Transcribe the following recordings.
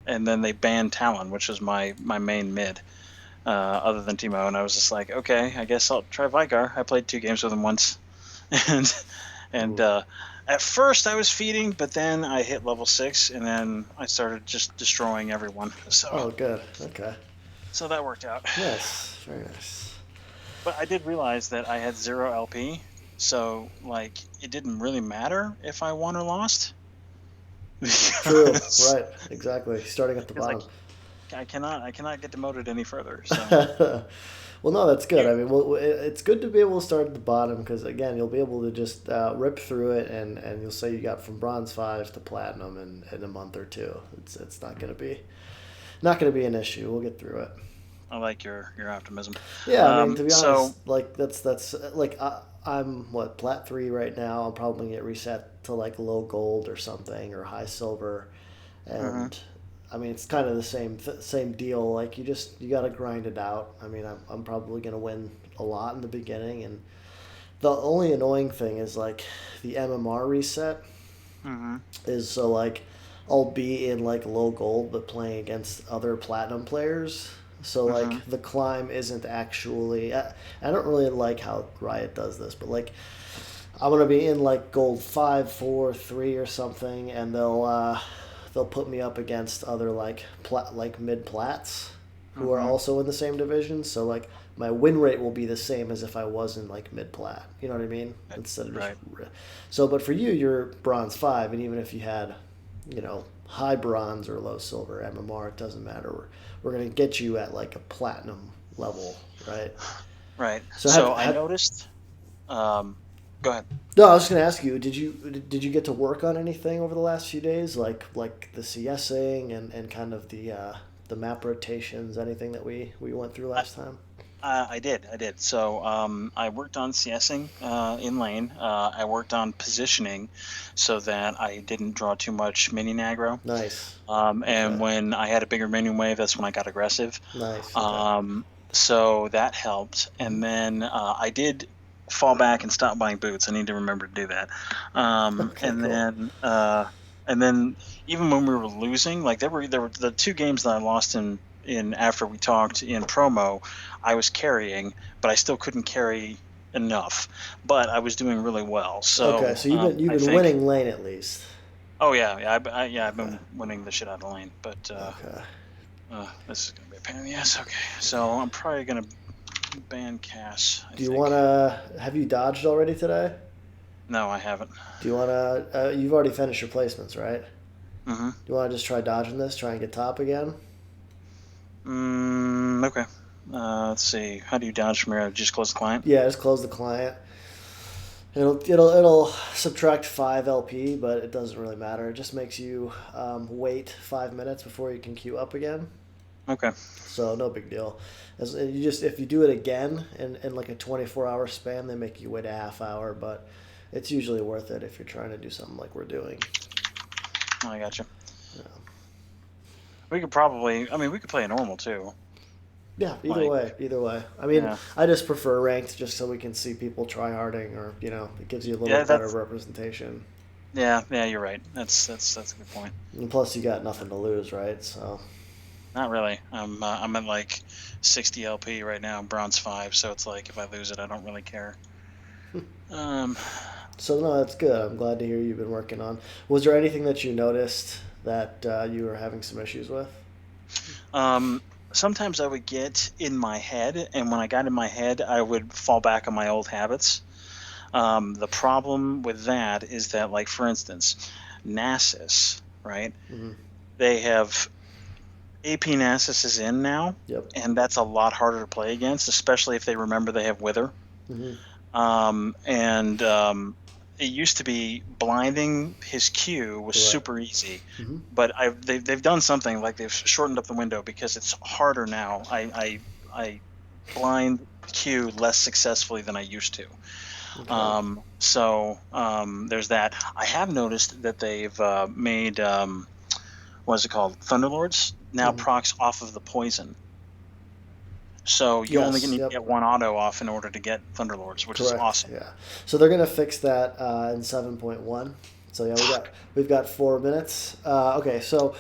and then they banned Talon, which is my main mid, other than Teemo. And I was just like, okay, I guess I'll try Vigar. I played 2 games with him once, and at first I was feeding, but then I hit level 6, and then I started just destroying everyone. Oh, good. Okay. So that worked out. Nice. Very nice. But I did realize that I had 0 LP, so like it didn't really matter if I won or lost. True. because, Right. Exactly. Starting at the because bottom. I cannot get demoted any further. So Well, no, that's good. you I mean, well, it's good to be able to start at the bottom because again, you'll be able to just rip through it, and you'll say you got from bronze 5 to platinum in a month or two. It's not gonna be an issue. We'll get through it. I like your optimism. Yeah, I mean, to be So honest, like that's like I'm what plat 3 right now. I'll probably get reset to like low gold or something or high silver, mhm. and I mean it's kind of the same deal. Like you got to grind it out. I mean, I'm probably gonna win a lot in the beginning, and the only annoying thing is like the MMR reset Mhm. is so like I'll be in like low gold but playing against other platinum players. So like Mhm. the climb isn't actually I don't really like how Riot does this, but like I'm gonna be in like gold 5, 4, 3 or something, and they'll put me up against other like like mid plats who are Mhm. also in the same division. So like my win rate will be the same as if I was in like mid plat. You know what I mean? Right. Instead of just Right. so. But for you, you're bronze 5, and even if you had, high bronze or low silver MMR, it doesn't matter. We're gonna get you at like a platinum level, right? Right. So So have I have noticed. Um, Go ahead. no, I was just gonna ask you, did you get to work on anything over the last few days, like the CSing and kind of the map rotations, anything that we went through last time? I did. I did. So I worked on CSing in lane. I worked on positioning so that I didn't draw too much minion aggro. Nice. And Okay. when I had a bigger minion wave, that's when I got aggressive. Nice. Okay. Um, so that helped. Hmm. And then I did fall back and stop buying boots. I need to remember to do that. Um, Okay. and Cool. then uh, and then even when we were losing, like there were the 2 games that I lost in after we talked in promo, I was carrying, but I still couldn't carry enough. But I was doing really well. Okay. So So you've I been think, winning lane at least. oh yeah, I've Okay. been winning the shit out of the lane. But Okay. this is gonna be a pain in the ass. Okay, so I'm probably gonna ban Cass, I Do you think. wanna have you dodged already today? No, I haven't. Do you wanna? You've already finished your placements, right? Mm-hmm. Do you wanna just try dodging this? Try and get top again? Okay. Let's see. How do you dodge from here? Just close the client. Yeah. Just close the client. It'll subtract 5 LP, but it doesn't really matter. It just makes you wait 5 minutes before you can queue up again. Okay. So no big deal. As you just if you do it again in like a 24-hour span, they make you wait a half hour, but it's usually worth it if you're trying to do something like we're doing. I got you. Yeah, We could probably. I mean, we could play a normal too. yeah. Either Like, way, either way. I mean, yeah, I just prefer ranked just so we can see people try harding, or it gives you a little yeah. better That's representation. yeah. You're right. That's a good point. And plus, you got nothing to lose, right? So Not really. I'm at like 60 LP right now, bronze 5. So it's like if I lose it, I don't really care. Um, So no, that's good. I'm glad to hear you've been working on. Was there anything that you noticed that you were having some issues with? um, Sometimes I would get in my head, and when I got in my head, I would fall back on my old habits. The problem with that is that, like, for instance, Nasus, right? Hmm. They have AP Nasus is in now, Yep. and that's a lot harder to play against, especially if they remember they have Wither. Hmm. And It used to be blinding his Q was Right. super easy, Hmm. but they've done something like they've shortened up the window because it's harder now. I blind Q less successfully than I used to. Okay. There's that. I have noticed that they've made what is it called? Thunderlords now Hmm. procs off of the poison. So you only Yes. need to Yep. get one auto off in order to get Thunderlords, which is Correct. awesome. Yeah. So they're gonna fix that in 7.1. So yeah, Fuck. we've got 4 minutes. Okay. So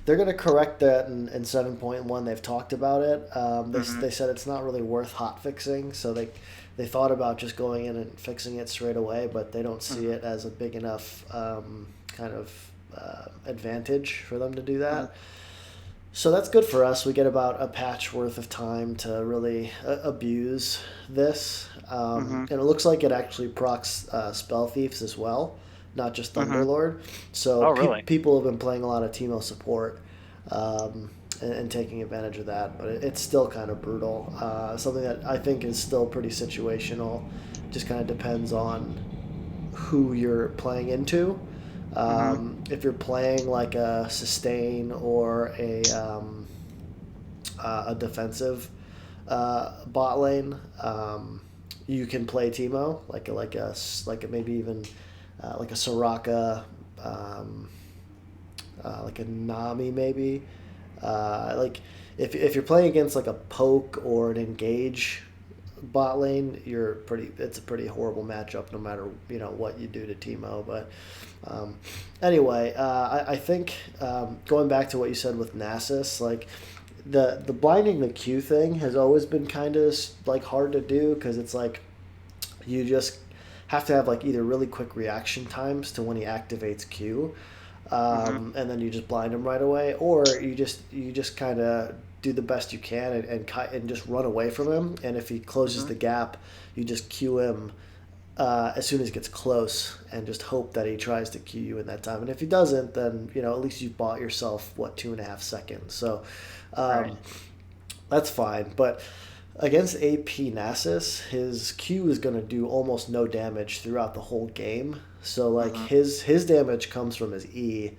they're going to correct that in 7.1. They've talked about it. Mm-hmm. They said it's not really worth hot fixing, so they thought about just going in and fixing it straight away, but they don't see Mm-hmm. it as a big enough kind of advantage for them to do Mm-hmm. that. So that's good for us. We get about a patch worth of time to really abuse this. Mm-hmm. And it looks like it actually procs Spell Thieves as well, not just Mm-hmm. Thunderlord. So Oh, really? people have been playing a lot of Teemo support um, and taking advantage of that, but it's still kind of brutal. Something that I think is still pretty situational. Just kind of depends on who you're playing into. Mm-hmm. If you're playing like a sustain or a defensive bot lane, you can play Teemo like a maybe even like a Soraka, um, like a Nami maybe. Like if you're playing against like a poke or an engage bot lane, it's a pretty horrible matchup no matter what you do to Teemo. But anyway, I think going back to what you said with Nasus, like the blinding the Q thing has always been kind of like hard to do because it's like you just have to have like either really quick reaction times to when he activates Q, Mm-hmm. and then you just blind him right away, or you just kind of do the best you can and just run away from him. And if he closes Mm-hmm. the gap, you just Q him as soon as he gets close, and just hope that he tries to Q you in that time. And if he doesn't, then at least you've bought yourself 2.5 seconds. So Right. um, that's fine. But against AP Nasus, his Q is going to do almost no damage throughout the whole game. So like Mm-hmm. his damage comes from his E.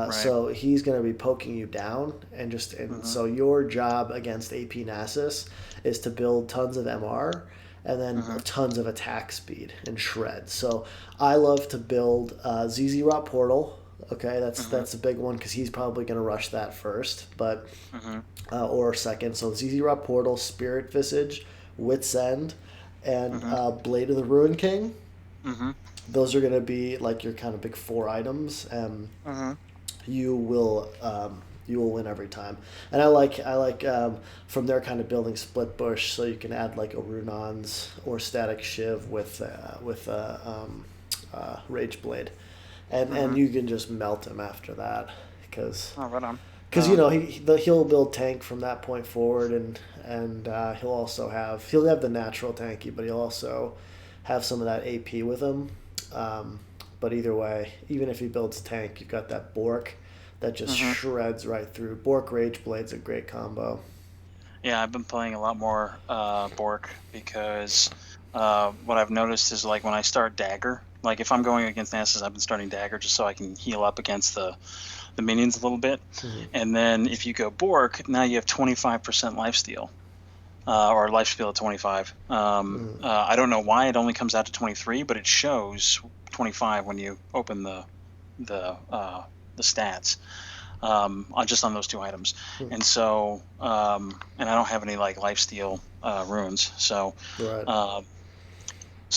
Right. So he's going to be poking you down, and Mm-hmm. so your job against AP Nasus is to build tons of MR and then Mm-hmm. tons of attack speed and shred. So I love to build ZZ Rot Portal. Okay, that's Mm-hmm. that's a big one because he's probably going to rush that first, but Mm-hmm. or second. So ZZ Rot Portal, Spirit Visage, Wit's End, and Mm-hmm. Blade of the Ruin King. Mm-hmm. Those are going to be like your kind of big four items, and Mm-hmm. you will you will win every time. And I like from there kind of building split bush, so you can add like a Runons or Static Shiv with Rage Blade, and Mm-hmm. you can just melt him after that because Oh, right on. because he'll build tank from that point forward, and he'll have the natural tanky, but he'll also have some of that AP with him. Um, but either way, even if he builds tank, you've got that Bork that just Mm-hmm. shreds right through. Bork Rage Blade's a great combo. Yeah, I've been playing a lot more Bork because what I've noticed is like when I start Dagger, like if I'm going against Nasus, I've been starting Dagger just so I can heal up against the minions a little bit. Mm-hmm. And then if you go Bork, now you have 25% lifesteal. Or lifesteal at 25. Mm-hmm. I don't know why it only comes out to 23, but it shows 25 when you open the the stats on those two items. Mm-hmm. And so, and I don't have any like lifesteal runes, so Right. uh,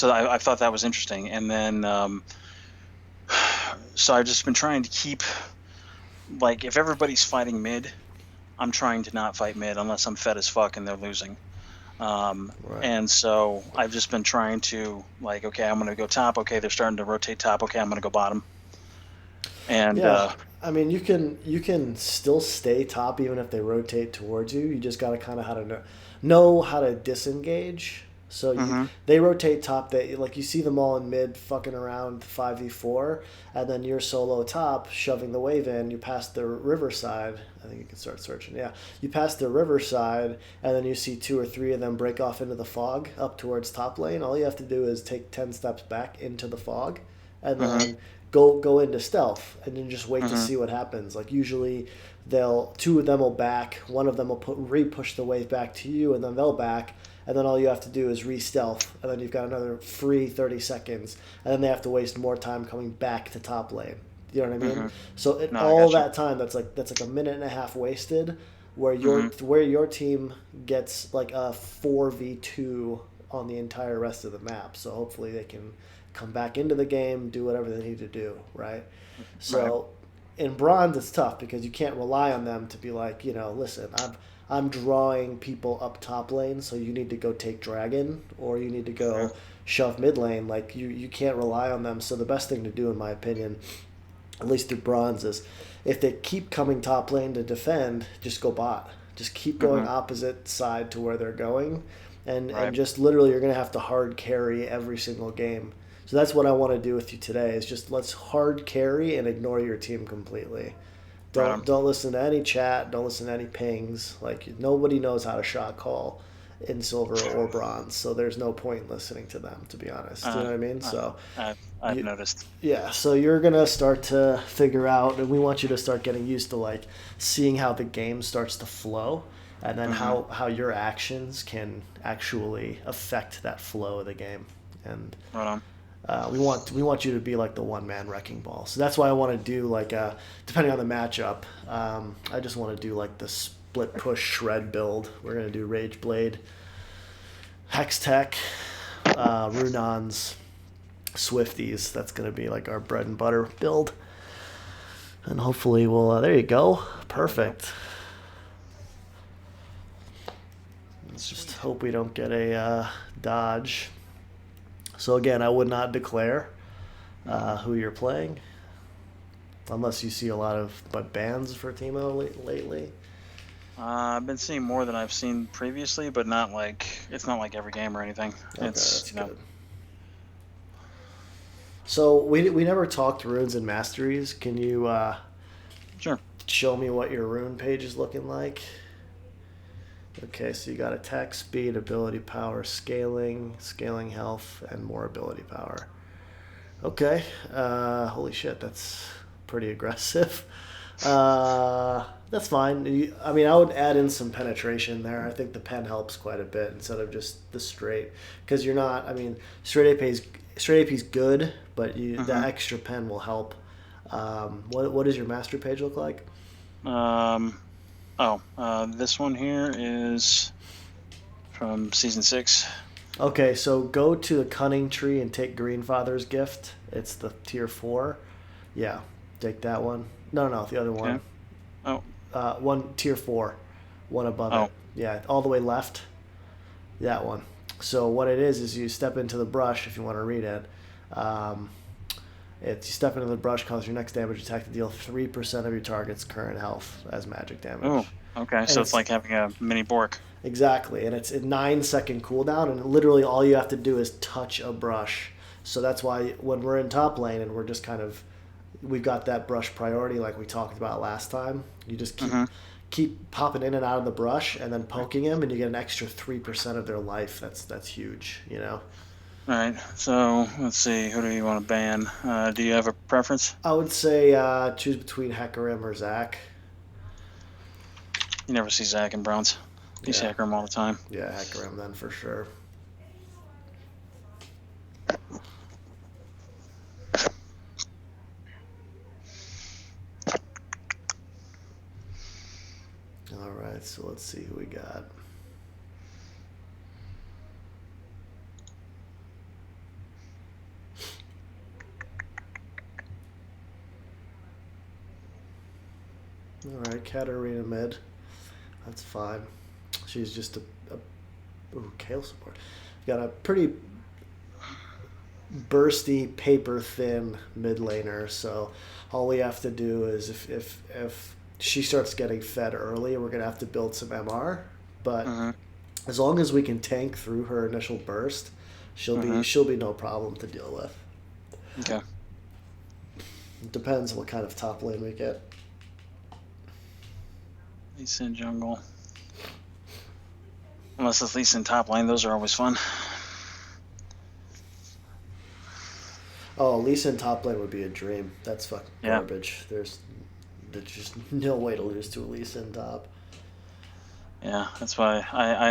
I thought that was interesting. And then, so I've just been trying to keep like if everybody's fighting mid, I'm trying to not fight mid unless I'm fed as fuck and they're losing. Right. And so I've just been trying to like, okay, I'm going to go top. Okay, they're starting to rotate top. Okay, I'm going to go bottom. And Yeah, I mean you can still stay top even if they rotate towards you. You just got to kind of how to know how to disengage. So mhm, they rotate top. They like you see them all in mid fucking around 5v4, and then you're solo top shoving the wave in. You pass the riverside. I think you can start searching. Yeah, you pass the riverside, and then you see two or three of them break off into the fog up towards top lane. All you have to do is take 10 steps back into the fog, and mhm, then go into stealth and then just wait to mhm, see what happens. Like usually they'll two of them will back, one of them will re-push the wave back to you, and then they'll back, and then all you have to do is re-stealth, and then you've got another free 30 seconds, and then they have to waste more time coming back to top lane. You know what I mean? mhm. So No, I all got you. that time, that's like a minute and a half wasted, Mhm, where your team gets like a 4v2 on the entire rest of the map. So hopefully they can come back into the game, do whatever they need to do, right? right. So in bronze it's tough because you can't rely on them to be like, listen, I'm drawing people up top lane, so you need to go take dragon or you need to Mhm. go shove mid lane. Like you can't rely on them. So the best thing to do, in my opinion, at least through bronze, is if they keep coming top lane to defend, just go bot. Just keep going Mhm. opposite side to where they're going, and Right. just literally you're gonna have to hard carry every single game. So that's what I want to do with you today. Is just let's hard carry and ignore your team completely. Right Don't on. don't listen to any chat. Don't listen to any pings. Like nobody knows how to shot call in silver or bronze, so there's no point in listening to them. To be honest, you know Uh, what I mean. uh, So I've you, noticed. yeah. So you're gonna start to figure out, and we want you to start getting used to like seeing how the game starts to flow, and then Hmm. how your actions can actually affect that flow of the game. And Right on. we want you to be like the one man wrecking ball. So that's why I want to do like depending on the matchup. I just want to do like the split push shred build. We're gonna do Rage Blade, Hex Tech, Runons, Swifties. That's gonna be like our bread and butter build. And hopefully we'll. There you go. There we go. Perfect. Let's just Sweet. hope we don't get a dodge. So again, I would not declare Hmm. who you're playing unless you see a lot of bans for Timo lately. I've been seeing more than I've seen previously, but not like it's not like every game or anything. Okay, It's that's good. So we never talked runes and masteries. Can you sure. show me what your rune page is looking like? Okay, so you got attack speed, ability power, scaling health, and more ability power. Okay, holy shit, that's pretty aggressive. That's fine. I mean, I would add in some penetration there. I think the pen helps quite a bit instead of just the straight, because you're not. I mean, straight AP is good, but the Hmm. extra pen will help. What does your master page look like? Um. Oh, this one here is from season 6. Okay, so go to the cunning tree and take Greenfather's gift. It's the tier 4. Yeah, take that one. No, no, the other Okay. one. Oh. One tier 4, one above Oh. it. Yeah, all the way left. That one. So what it is you step into the brush if you want to read it. Um, it's you step into the brush, cause your next damage attack to deal 3% of your target's current health as magic Oh. damage. Okay. And So it's it's like having a mini Bork. exactly, and it's a 9 second cooldown, and literally all you have to do is touch a brush. So that's why when we're in top lane and we're just kind of we've got that brush priority like we talked about last time. You just keep Hmm. keep popping in and out of the brush and then poking him, and you get an extra 3% of their life. That's huge, you know. All right. So let's see. Who do you want to ban? Do you have a preference? I would say choose between Hecarim or Zac. You never see Zach in bronze. You see Yeah, Hecarim all the time. yeah, Hecarim then for sure. All right, so let's see who we got. All right, Katarina mid. That's fine. She's just a Kale support. Got a pretty bursty, paper thin mid laner. So all we have to do is if she starts getting fed early, we're gonna have to build some MR. But Hmm. as long as we can tank through her initial burst, Hmm. she'll be no problem to deal with. Okay. It depends what kind of top lane we get. Lisa in jungle. Unless it's Lisa in top lane, those are always fun. Oh, Lisa in top lane would be a dream. That's fucking Yeah. garbage. There's just no way to lose to Lisa in top. Yeah. That's why I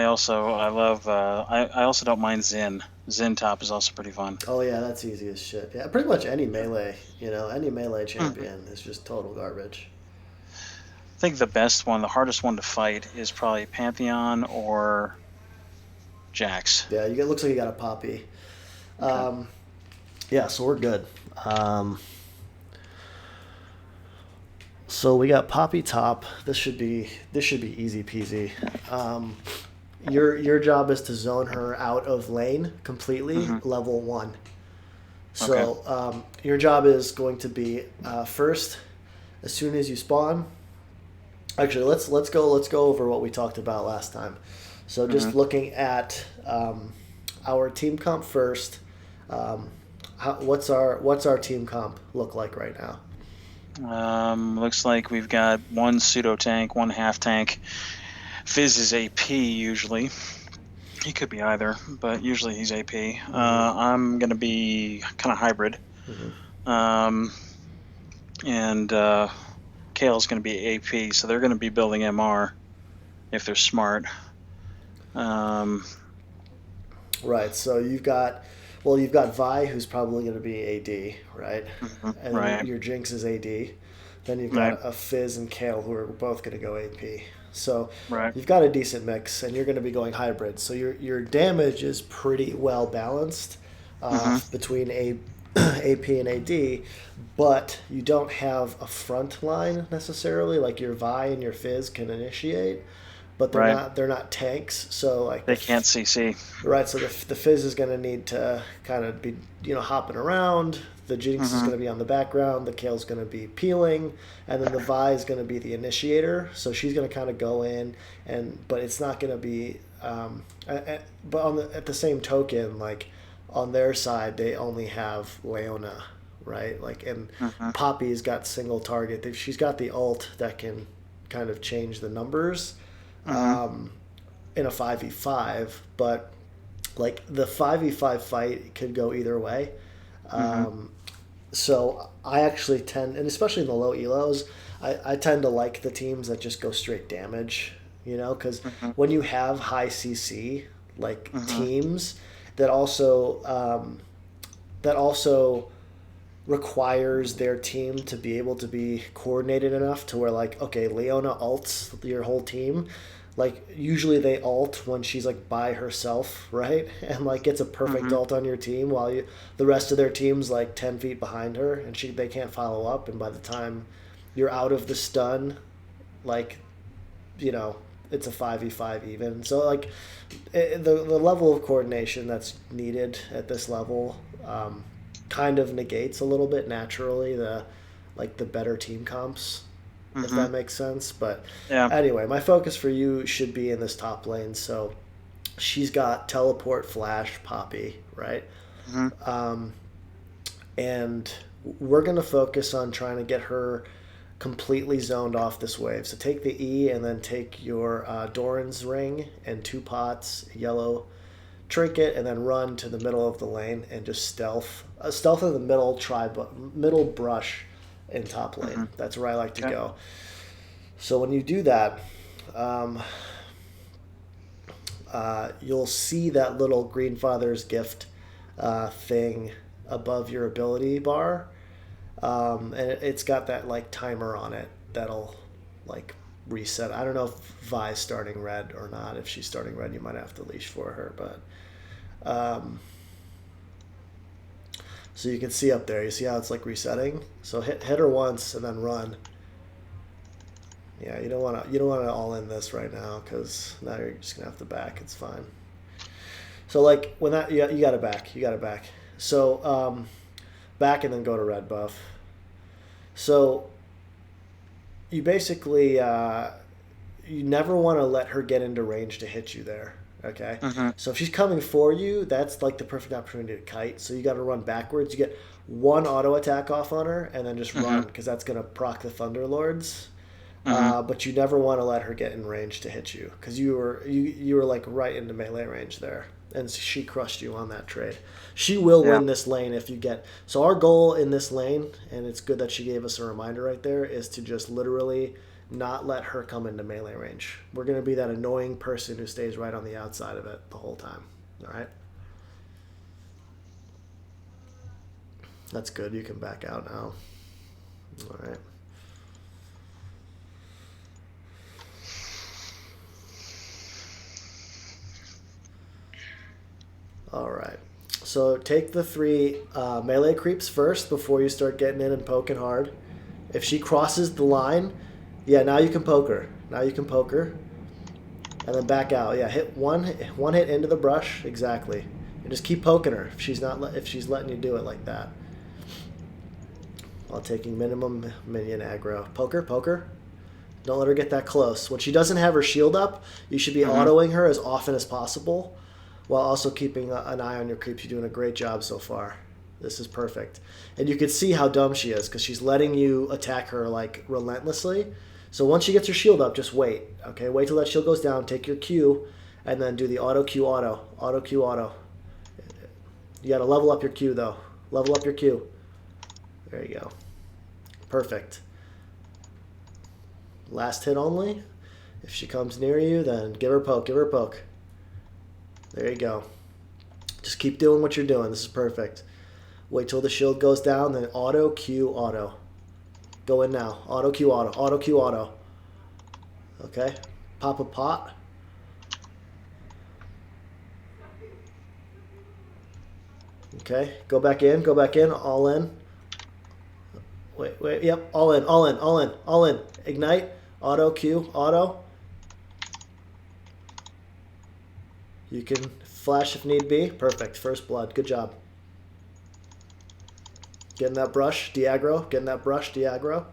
love I also don't mind Zin. Zin top is also pretty fun. Oh yeah, that's easy as shit. Yeah, pretty much any melee, any melee Mhm. champion is just total garbage. I think the best one, the hardest one to fight, is probably Pantheon or Jax. Yeah, it looks like you got a poppy. Okay. Um, yeah, so we're good. Um, So we got Poppy top. This should be easy peasy. Um, your job is to zone her out of lane completely, Mm-hmm. level one. Okay. So your job is going to be first, as soon as you spawn. Actually, let's go over what we talked about last time. So Mm-hmm. just looking at our team comp first. Um, what's our team comp look like right now? Looks like we've got one pseudo tank, one half tank. Fizz is AP usually. He could be either, but usually he's AP. Mm-hmm. I'm gonna be kind of hybrid. Mm-hmm. Um, and Kale's gonna be AP, so they're gonna be building MR if they're smart. Um, Right. So you've got Vi, who's probably going to be AD, right? And then right, your Jinx is AD. Then you've right, got a Fizz and Kale, who are both going to go AP. So right. you've got a decent mix, and you're going to be going hybrid. So your damage is pretty well balanced Mm-hmm. between AP and AD, but you don't have a front line necessarily. Like your Vi and your Fizz can initiate, but they're Right. not tanks. So like They can't CC. right, so the Fizz is going to need to kind of be, hopping around. The Jinx is Mm-hmm. going to be on the background. The Kale's going to be peeling, and then the Vi is going to be the initiator. So she's going to kind of go in, but it's not going to be. But at the same token, like on their side, they only have Leona, right? Like, and Mm-hmm. Poppy's got single target. She's got the ult that can kind of change the numbers Mm-hmm. in a 5v5, but like the 5v5 fight could go either way. Mm-hmm. Um, so I actually tend, and especially in the low elos, I tend to like the teams that just go straight damage, because Mm-hmm. when you have high CC like Mm-hmm. teams that also requires their team to be able to be coordinated enough to where, like, okay, Leona ults your whole team. Like usually they ult when she's like by herself, right? And like gets a perfect Mm-hmm. ult on your team while the rest of their team's like 10 feet behind her, and they can't follow up. And by the time you're out of the stun, like, you know it's a 5v5 even. So like the level of coordination that's needed at this level kind of negates a little bit naturally the better team comps, if Mm-hmm. that makes sense. But Yeah. anyway, my focus for you should be in this top lane. So she's got teleport, flash, Poppy, right? Mm-hmm. And we're going to focus on trying to get her completely zoned off this wave. So take the E and then take your Doran's ring and 2 pots, yellow trinket, and then run to the middle of the lane and just stealth in the middle brush in top lane. Mm-hmm. That's where I like to Okay. go. So when you do that, um, you'll see that little Greenfather's gift thing above your ability bar, and it's got that like timer on it that'll like reset. I don't know if Vi's starting red or not. If she's starting red, you might have to leash for her, but um, so you can see up there. You see how it's like resetting. So hit her once and then run. Yeah, you don't want to all in this right now because now you're just gonna have to back. It's fine. So like when that you got to back, you got to back. So back and then go to red buff. So you basically you never want to let her get into range to hit you there. Okay, Mm-hmm. so if she's coming for you, that's like the perfect opportunity to kite. So you got to run backwards. You get one auto attack off on her, and then just Mm-hmm. run because that's gonna proc the Thunderlords. Mm-hmm. But you never want to let her get in range to hit you because you were like right into melee range there, and she crushed you on that trade. She will Yeah. win this lane if you get. So our goal in this lane, and it's good that she gave us a reminder right there, is to just literally not let her come into melee range. We're gonna be that annoying person who stays right on the outside of it the whole time. All right, that's good. You can back out now. All right. All right. So take the 3 melee creeps first before you start getting in and poking hard, If she crosses the line, yeah, now you can poke her. Now you can poke her. And then back out. Yeah, hit one hit into the brush. Exactly. And just keep poking her if she's letting you do it like that. While taking minimum minion aggro. Poker, poker. Don't let her get that close. When she doesn't have her shield up, you should be autoing her as often as possible, while also keeping an eye on your creeps. You're doing a great job so far. This is perfect. And you can see how dumb she is because she's letting you attack her like relentlessly. So once she gets her shield up, just wait. Okay, wait till that shield goes down. Take your Q, and then do the auto Q auto. Auto Q auto. You got to level up your Q though. Level up your Q. There you go. Perfect. Last hit only. If she comes near you, then give her a poke. Give her a poke. There you go. Just keep doing what you're doing. This is perfect. Wait till the shield goes down, then auto Q auto. Go in now. Auto Q auto. Auto Q auto. Okay. Pop a pot. Okay. Go back in. Go back in. All in. Wait, wait. Yep. All in. All in. All in. All in. Ignite. Auto Q auto. You can flash if need be. Perfect. First blood. Good job. Getting that brush, de-aggro. Getting that brush, de-aggro.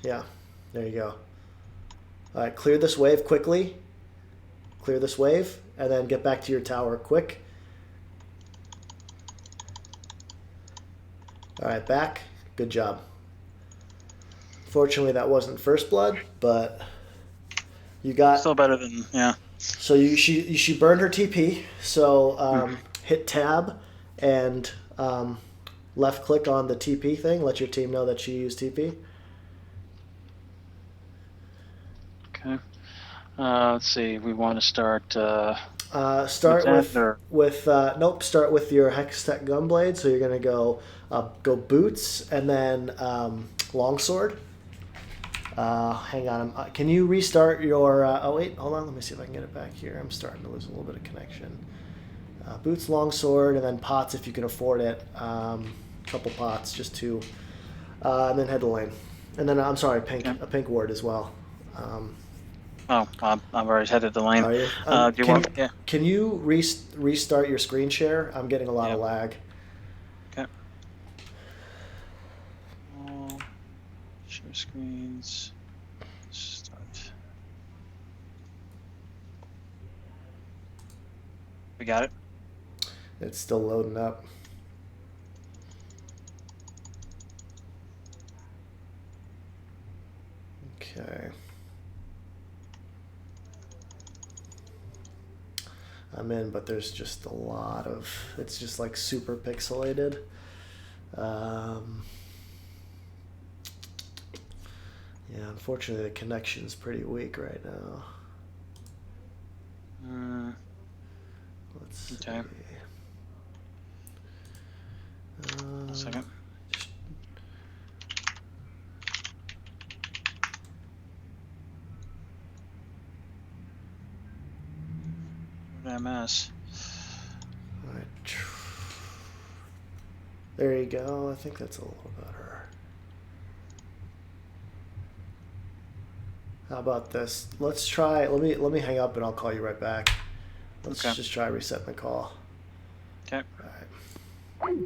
Yeah, there you go. All right, clear this wave quickly. Clear this wave, and then get back to your tower quick. All right, back. Good job. Fortunately, that wasn't first blood, but you got... Still better than, yeah. So she burned her TP, so hit tab and... left click on the TP thing. Let your team know that she used TP. Okay. Let's see. We want to start. Start nope. Start with your Hextech Gunblade. So you're gonna go boots and then longsword. Hang on. Can you restart your? Oh wait, hold on. Let me see if I can get it back here. I'm starting to lose a little bit of connection. Boots, longsword, and then pots if you can afford it. Couple pots, just two, and then head to lane. And then I'm sorry, a pink ward as well. I'm already headed to lane. Are you? Do you want? Yeah. Can you restart your screen share? I'm getting a lot of lag. Okay. Share screens. Start. We got it. It's still loading up. Okay. I'm in, but there's just a lot of... It's just like super pixelated. Yeah, unfortunately the connection's pretty weak right now. Let's see. Okay. A second. MS. All right. There you go. I think that's a little better. How about this? Let's try. Let me hang up and I'll call you right back. Let's just try resetting the call. Okay. All right.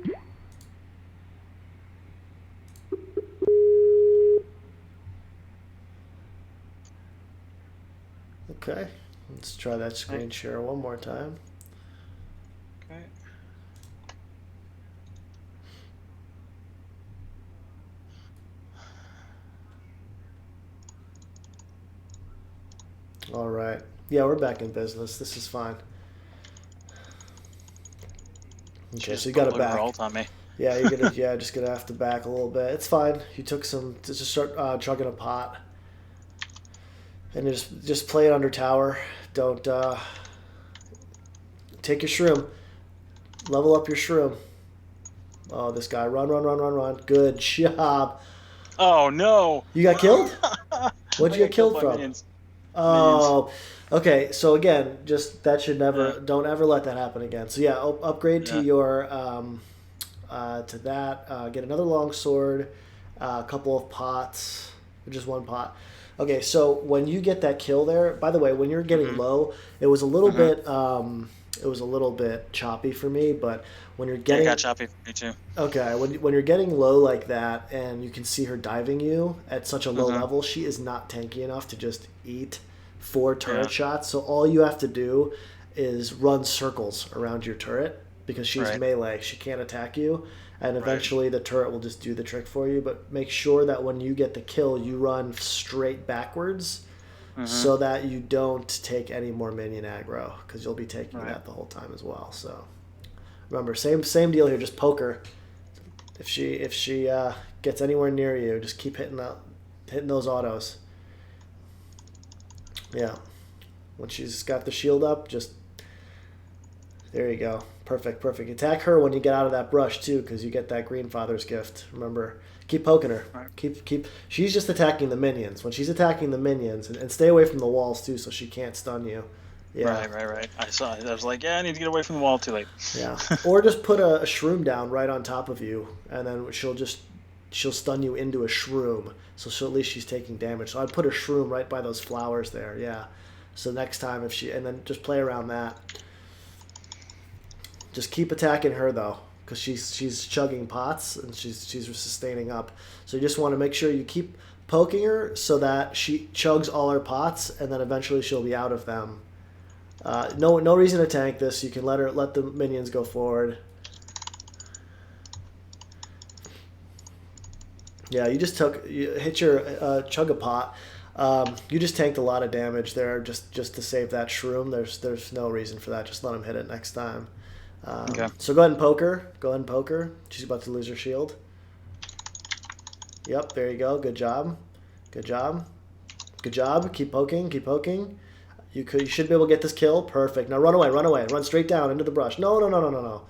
Okay. Let's try that screen share one more time. Okay. All right. Yeah, we're back in business. This is fine. Okay, so you got to back. On me. Yeah, you're gonna just gonna have to back a little bit. It's fine. You took some to just start chugging a pot, and just play it under tower. Don't take your shroom. Level up your shroom. Oh, this guy! Run! Good job. Oh no! You got killed? What'd you get killed from? Minions. Oh, okay. So again, just that should never. Don't ever let that happen again. So yeah, upgrade to your to that. Get another longsword, a couple of pots, or just one pot. Okay, so when you get that kill there, by the way, when you're getting Mm-hmm. low, it was a little Mm-hmm. bit it was a little bit choppy for me, but when you're Yeah, it got getting choppy for me too. okay, when you're getting low like that and you can see her diving you at such a low Mm-hmm. level, she is not tanky enough to just eat 4 turret Yeah. shots. So all you have to do is run circles around your turret because she's Right. melee. She can't attack you, and Right. eventually the turret will just do the trick for you. But make sure that when you get the kill, you run straight backwards Mm-hmm. so that you don't take any more minion aggro because you'll be taking Right. that the whole time as well. So remember, same deal here. Just poke her. If she gets anywhere near you, just keep hitting those autos. Yeah. When she's got the shield up, just there you go. Perfect, perfect. Attack her when you get out of that brush too, because you get that green father's gift. Remember, keep poking her. Right. Keep. She's just attacking the minions. When she's attacking the minions, and stay away from the walls too, so she can't stun you. Yeah, Right. Right. Right. I saw it. I was like, yeah, I need to get away from the wall. Too late. yeah. Or just put a shroom down right on top of you, and then she'll stun you into a shroom. So at least she's taking damage. So I'd put a shroom right by those flowers there. Yeah. So next time and then just play around that. Just keep attacking her though, because she's chugging pots and she's sustaining up. So you just want to make sure you keep poking her so that she chugs all her pots, and then eventually she'll be out of them. No reason to tank this. You can let the minions go forward. Yeah, you hit your chug a pot. You just tanked a lot of damage there just to save that shroom. There's no reason for that. Just let him hit it next time. Okay. So go ahead and poke her. Go ahead and poke her. She's about to lose her shield. Yep, there you go. Good job. Good job. Good job. Keep poking. Keep poking. You should be able to get this kill. Perfect. Now run away. Run away. Run straight down into the brush. No, no, no, no, no, no.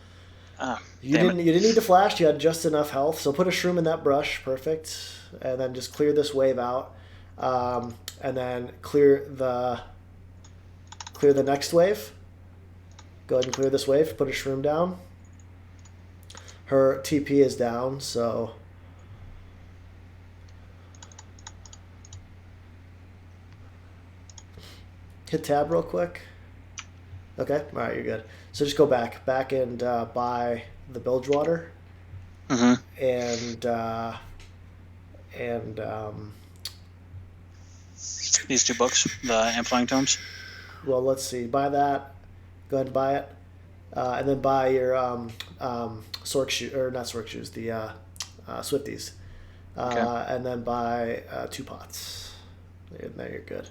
Ah, You damn it. didn't need to flash. You had just enough health. So put a shroom in that brush. Perfect. And then just clear this wave out. And then clear the next wave. Go ahead and clear this wave. Put a shroom down. Her TP is down, so hit tab real quick. Okay, all right, you're good. So just go back and buy the bilge water Mm-hmm. and These two books, the Amplifying Tomes. well, let's see, buy that. Go ahead and buy it, and then buy your Sork shoe or not Sork shoes, the Swifties, Okay. and then buy 2 pots. There you're good.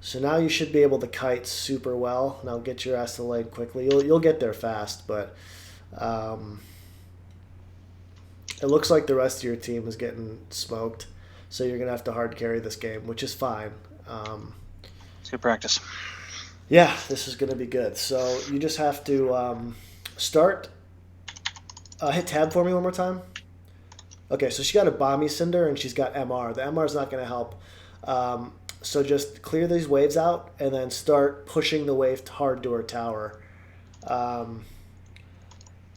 So now you should be able to kite super well. Now get your ass to the lane quickly. You'll get there fast, but it looks like the rest of your team is getting smoked. So you're gonna have to hard carry this game, which is fine. It's good practice. Yeah, this is gonna be good. So you just have to start. Hit tab for me one more time. Okay, so she got a Bomby Cinder and she's got MR. The MR is not gonna help. So just clear these waves out and then start pushing the wave hard to her tower.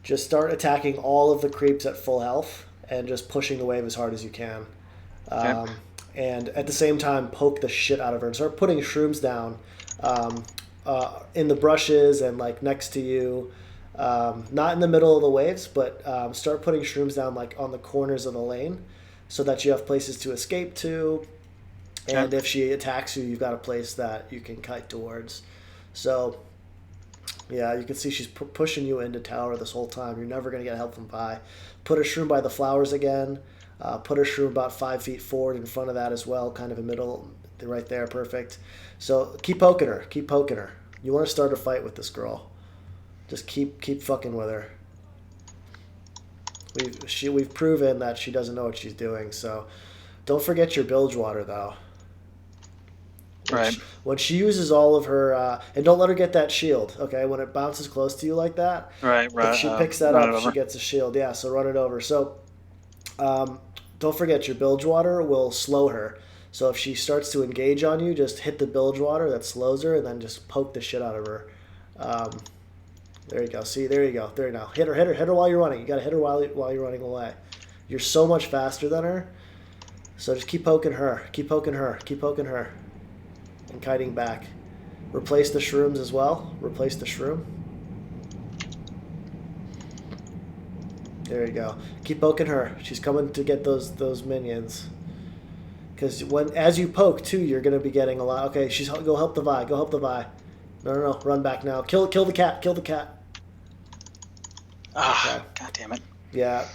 Just start attacking all of the creeps at full health and just pushing the wave as hard as you can. Okay. And at the same time, poke the shit out of her and start putting shrooms down in the brushes and like next to you. Not in the middle of the waves, but start putting shrooms down like on the corners of the lane so that you have places to escape to. And Okay. if she attacks you, you've got a place that you can kite towards. So, yeah, you can see she's pushing you into tower this whole time. You're never going to get help from Vi. Put a shroom by the flowers again. Put a shroom about 5 feet forward in front of that as well, kind of in the middle, right there, perfect. So keep poking her. Keep poking her. You want to start a fight with this girl. Just keep fucking with her. We've proven that she doesn't know what she's doing. So don't forget your bilge water though. Right. When she uses all of her, and don't let her get that shield. Okay, when it bounces close to you like that, Right. if Right. she picks that Run it up, she over. gets a shield. Yeah, so run it over. So don't forget your bilge water will slow her. So if she starts to engage on you, just hit the bilge water that slows her, and then just poke the shit out of her. There you go. See, there you go. There you go. Hit her while you're running. You got to hit her while you're running away. You're so much faster than her. So just keep poking her. Keep poking her. Keep poking her. And kiting back. Replace the shrooms as well. Replace the shroom. There you go. Keep poking her. She's coming to get those minions. Because as you poke too, you're gonna be getting a lot. Okay, go help the Vi. Go help the Vi. No. Run back now. Kill the cat. Kill the cat. Ah, okay. God damn it. Yeah.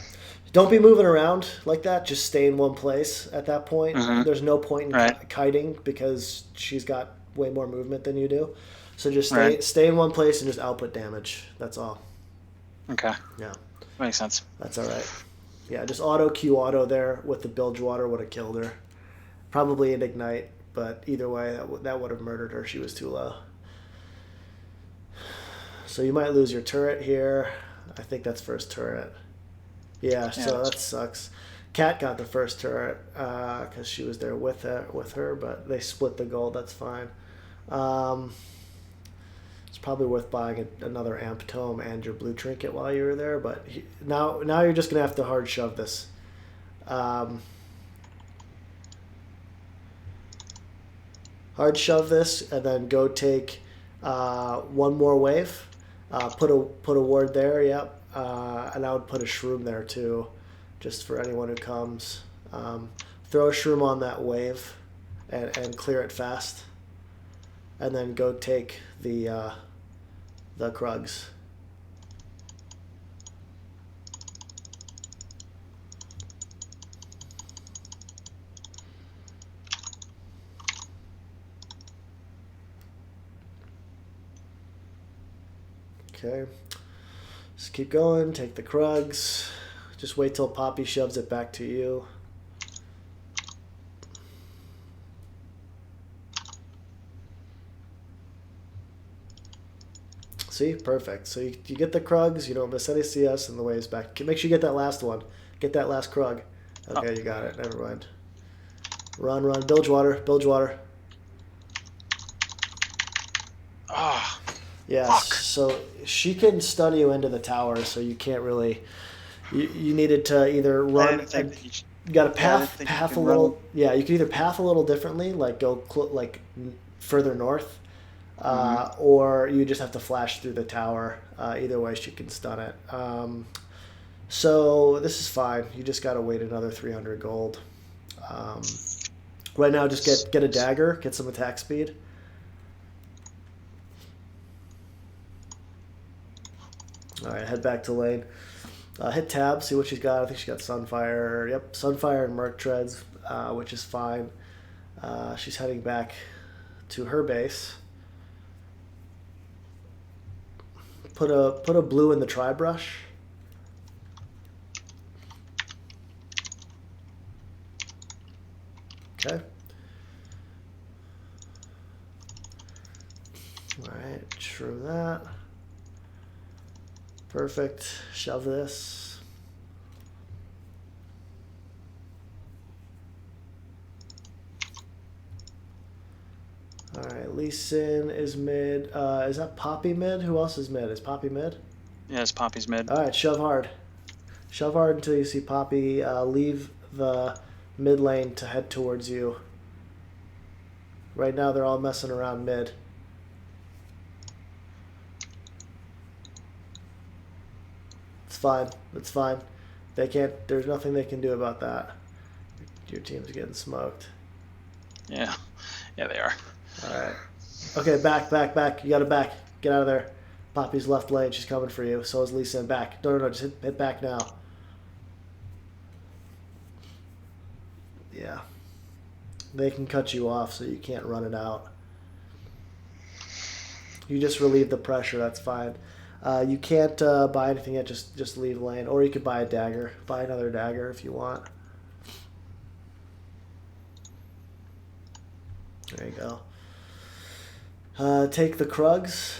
Don't be moving around like that. Just stay in one place at that point. Mm-hmm. There's no point in Right. kiting because she's got way more movement than you do. So just Right. stay in one place and just output damage. That's all. Okay. Yeah. Makes sense. That's all right. Yeah, just auto there with the bilge water would have killed her. Probably an ignite, but either way, that would have murdered her. She was too low. So you might lose your turret here. I think that's first turret. Yeah, so that sucks. Cat got the first turret because she was there with her, but they split the gold. That's fine. It's probably worth buying another amp tome and your blue trinket while you were there, but now you're just gonna have to hard shove this. Hard shove this and then go take one more wave. Put a ward there. Yep. And I would put a shroom there too, just for anyone who comes. Throw a shroom on that wave, and clear it fast, and then go take the Krugs. Okay. Just keep going. Take the Krugs. Just wait till Poppy shoves it back to you. See? Perfect. So you get the Krugs, you don't miss any CS, and the wave's back. Make sure you get that last one. Get that last Krug. Okay, You got it. Never mind. Run. Bilge water. Ah. Yeah, Fuck. so she can stun you into the tower, so you can't really. You needed to either run. You got to path a little. Run. Yeah, you can either path a little differently, like go further north, or you just have to flash through the tower. Either way, she can stun it. So this is fine. You just got to wait another 300 gold. Right now, just get a dagger, get some attack speed. All right, head back to lane. Hit tab, see what she's got. I think she's got Sunfire. Yep, Sunfire and Merc Treads, which is fine. She's heading back to her base. Put a blue in the tri-brush. Okay. All right, shroom that. Perfect. Shove this. All right, Lee Sin is mid. Is that Poppy mid? Who else is mid? Is Poppy mid? Yeah, it's Poppy's mid. All right, shove hard. Shove hard until you see Poppy leave the mid lane to head towards you. Right now, they're all messing around mid. It's fine. They can't. There's nothing they can do about that. Your team's getting smoked. Yeah, they are. All right. Okay, back. You got to back. Get out of there. Poppy's left lane. She's coming for you. So is Lisa. Back. No. Just hit back now. Yeah. They can cut you off, so you can't run it out. You just relieve the pressure. That's fine. You can't buy anything yet. Just leave lane, or you could buy a dagger. Buy another dagger if you want. There you go. Take the Krugs.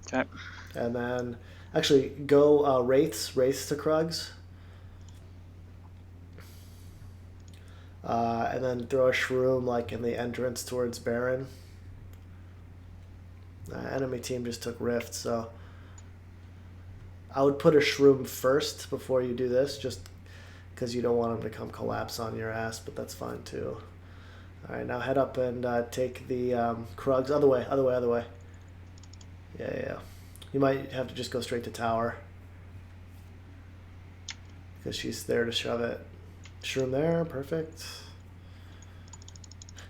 Okay. And then, actually, go wraiths to Krugs. And then throw a shroom like in the entrance towards Baron. Enemy team just took Rift, so I would put a shroom first before you do this. Just because you don't want them to come collapse on your ass, but that's fine too. All right, now head up and take the Krugs. Other way, other way, other way. Yeah, yeah, yeah. You might have to just go straight to tower because she's there to shove it. Shroom there, perfect.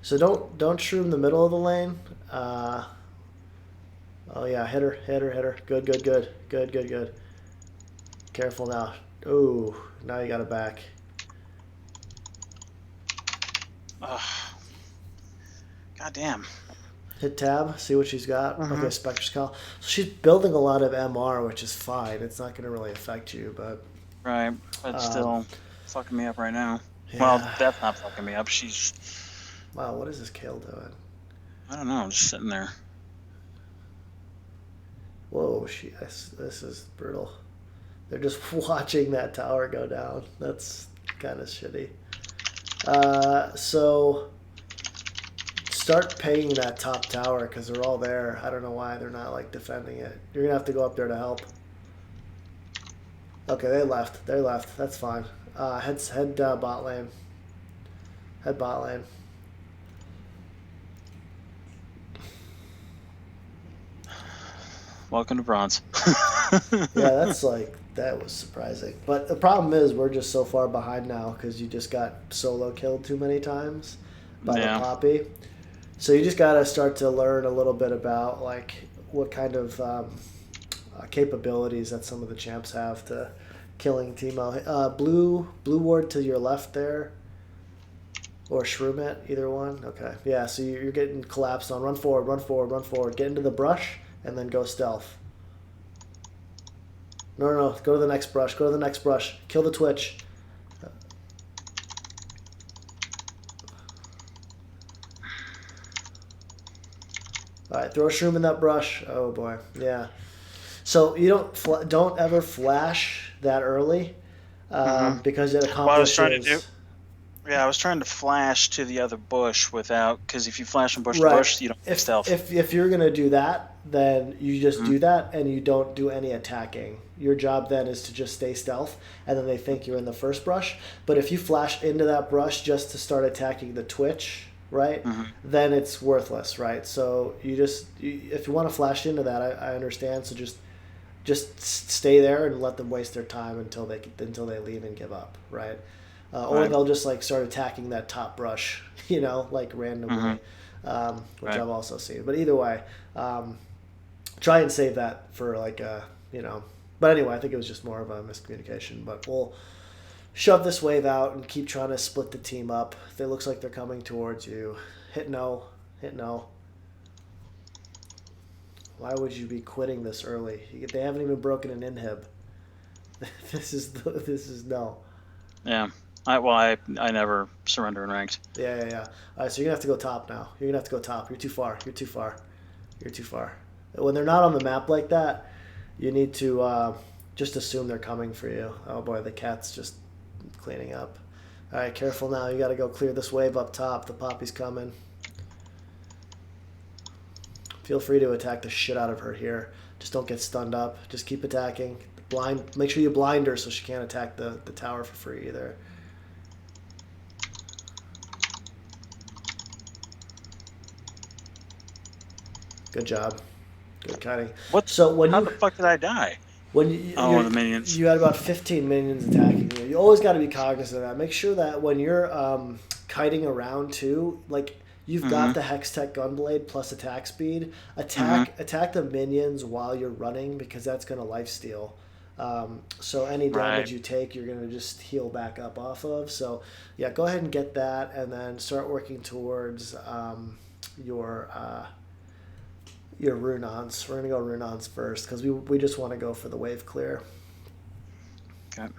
So don't shroom the middle of the lane. Oh yeah, hit her, hit her, hit her. Good, good, good, good, good, good. Careful now. Ooh, now you got it back. God damn. Hit tab, see what she's got. Okay, Spectre's Call. So she's building a lot of MR, which is fine. It's not going to really affect you, but... Right, but still fucking me up right now. Yeah. Well, that's not fucking me up. She's... Wow, what is this Kale doing? I don't know, I'm just sitting there. Whoa, this is brutal. They're just watching that tower go down. That's kind of shitty. So... Start paying that top tower because they're all there. I don't know why they're not like defending it. You're gonna have to go up there to help. Okay, they left. They left. That's fine. Head bot lane. Head bot lane. Welcome to bronze. Yeah, that was surprising. But the problem is we're just so far behind now because you just got solo killed too many times by the Poppy. So you just got to start to learn a little bit about like what kind of capabilities that some of the champs have to killing Teemo. Blue ward to your left there, or shroom it, either one. Okay, yeah. So you're getting collapsed on. Run forward, run forward, run forward. Get into the brush and then go stealth. No. Go to the next brush. Go to the next brush. Kill the Twitch. All right, throw a shroom in that brush. Oh boy, yeah. So you don't ever flash that early because it accomplishes. I was trying to flash to the other bush without, because if you flash from bush to bush, you don't stealth. If you're gonna do that, then you just do that and you don't do any attacking. Your job then is to just stay stealth, and then they think you're in the first brush. But if you flash into that brush just to start attacking the Twitch, right, then it's worthless, right? So if you want to flash into that, I understand. So just stay there and let them waste their time until they leave and give up, right? Or they'll just like start attacking that top brush, like randomly, which I've also seen. But either way, try and save that for like But anyway, I think it was just more of a miscommunication. But we'll shove this wave out and keep trying to split the team up. If it looks like they're coming towards you, hit no. Why would you be quitting this early? They haven't even broken an inhib. This is no. Yeah. I never surrender in ranked. Yeah. All right, so you're gonna have to go top now. You're gonna have to go top. You're too far. When they're not on the map like that, you need to just assume they're coming for you. Oh boy, the cat's just cleaning up. All right, careful now. You got to go clear this wave up top. The Poppy's coming. Feel free to attack the shit out of her here. Just don't get stunned up. Just keep attacking. Make sure you blind her so she can't attack the tower for free either. Good job. Good kiting. How the fuck did I die? When the minions. You had about 15 minions attacking you. You always got to be cognizant of that. Make sure that when you're kiting around too, like you've got the Hextech Gunblade plus attack speed. Attack the minions while you're running because that's going to lifesteal. So any damage you take, you're going to just heal back up off of. So yeah, go ahead and get that, and then start working towards your Runons. We're gonna go Runons first because we just want to go for the wave clear. Okay.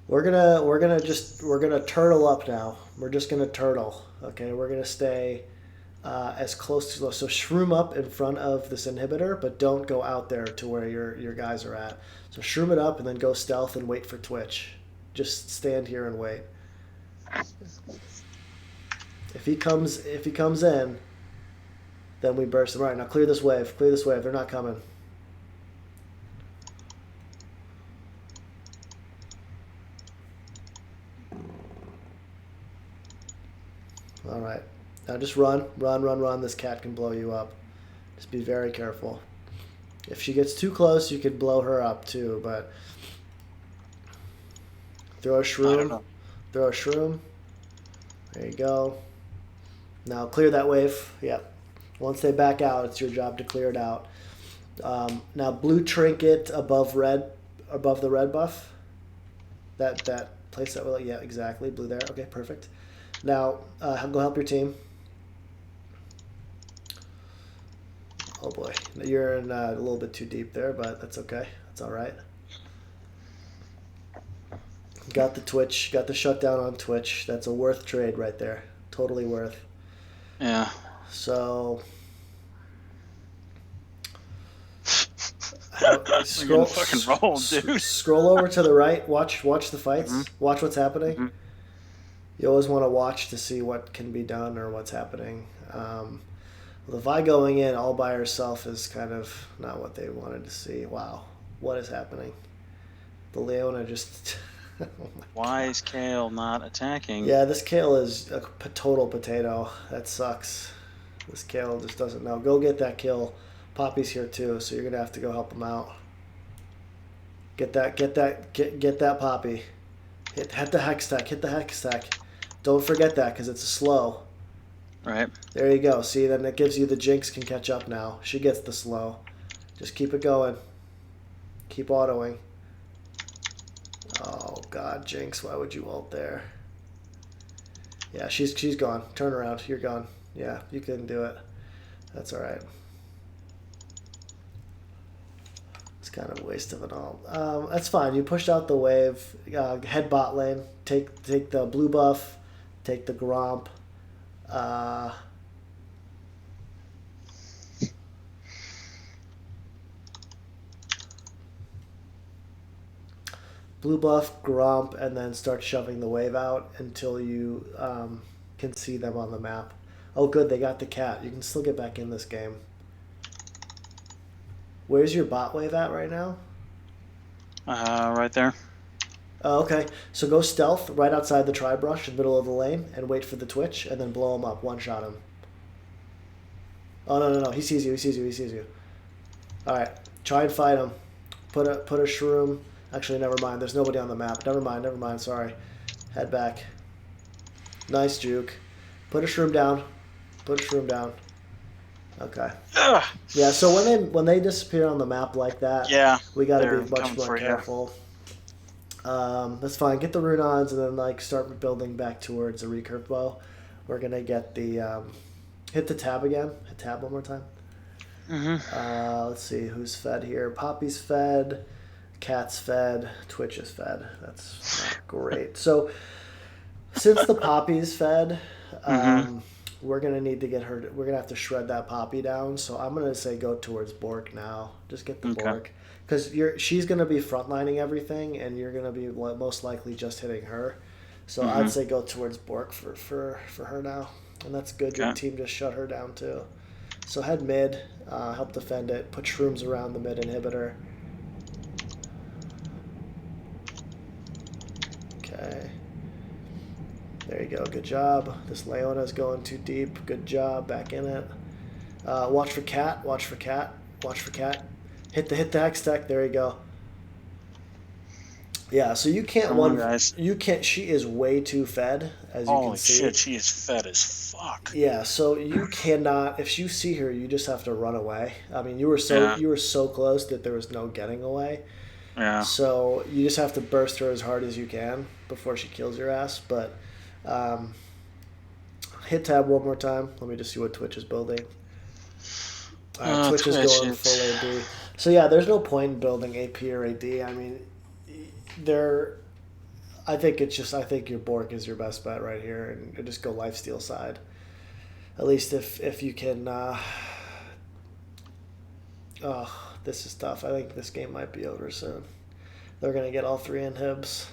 We're gonna turtle up now. We're just gonna turtle. Okay, we're gonna stay as close to so shroom up in front of this inhibitor, but don't go out there to where your guys are at. So shroom it up and then go stealth and wait for Twitch. Just stand here and wait. If he comes in, then we burst him. All right, now clear this wave. Clear this wave. They're not coming. All right. Now just run, run, run, run. This cat can blow you up. Just be very careful. If she gets too close, you could blow her up too, but throw a I don't shroom. know. Throw a shroom. There you go. Now clear that wave. Yep. Once they back out, it's your job to clear it out. Now blue trinket above the red buff. That place that will, yeah, exactly, blue there. Okay, perfect. Now go help your team. Oh boy, you're in a little bit too deep there, but that's okay. That's all right. Got the Twitch, got the shutdown on Twitch. That's a worth trade right there. Totally worth. Yeah. So Scroll, fucking roll, dude. Scroll over to the right. Watch the fights. Mm-hmm. Watch what's happening. Mm-hmm. You always want to watch to see what can be done or what's happening. The Vi going in all by herself is kind of not what they wanted to see. Wow, what is happening? The Leona just. Oh Why is Kale not attacking? Yeah, this Kale is a total potato. That sucks. This Kale just doesn't know. Go get that kill. Poppy's here too, so you're gonna have to go help him out. Get that Poppy. Hit the hex stack. Hit the hex stack. Don't forget that because it's a slow. Right. There you go. See, then it gives you the Jinx can catch up now. She gets the slow. Just keep it going. Keep autoing. Oh God, Jinx, why would you ult there? Yeah, she's gone. Turn around. You're gone. Yeah, you couldn't do it. That's all right. It's kind of a waste of it all. That's fine. You pushed out the wave. Head bot lane. Take the blue buff. Take the Gromp. Blue buff, Gromp, and then start shoving the wave out until you can see them on the map. Oh, good, they got the cat. You can still get back in this game. Where's your bot wave at right now? Right there. Oh, okay. So go stealth right outside the tri-brush in the middle of the lane and wait for the Twitch and then blow him up. One-shot him. Oh, no. He sees you. All right. Try and fight him. Put a shroom. Actually, never mind. There's nobody on the map. Never mind. Sorry. Head back. Nice juke. Put a shroom down. Okay. Ugh. Yeah, so when they disappear on the map like that, Yeah, we got to they're be much coming more for you. careful. That's fine. Get the rune-ons and then start building back towards the recurve bow. We're gonna get the hit the tab again. Hit tab one more time. Mm-hmm. Let's see who's fed here. Poppy's fed. Cat's fed. Twitch is fed. That's not great. So since the Poppy's fed, we're gonna need to get her. We're gonna have to shred that Poppy down. So I'm gonna say go towards Bork now. Just get the Bork. Because she's going to be frontlining everything, and you're going to be most likely just hitting her. So I'd say go towards Bork for her now. And that's good. Okay. Your team just shut her down, too. So head mid, help defend it, put shrooms around the mid inhibitor. Okay. There you go. Good job. This Leona's going too deep. Good job. Back in it. Watch for cat. Hit the hex stack. There you go. Yeah, so you can't you can't. She is way too fed, as you can see. Holy shit, she is fed as fuck. Yeah, so you cannot. If you see her, you just have to run away. I mean, you were so close that there was no getting away. Yeah. So you just have to burst her as hard as you can before she kills your ass. But hit tab one more time. Let me just see what Twitch is building. Twitch is going full AD. So yeah, there's no point in building AP or AD. I mean, I think your Bork is your best bet right here, and just go lifesteal side. At least if you can. This is tough. I think this game might be over soon. They're gonna get all 3 inhibs.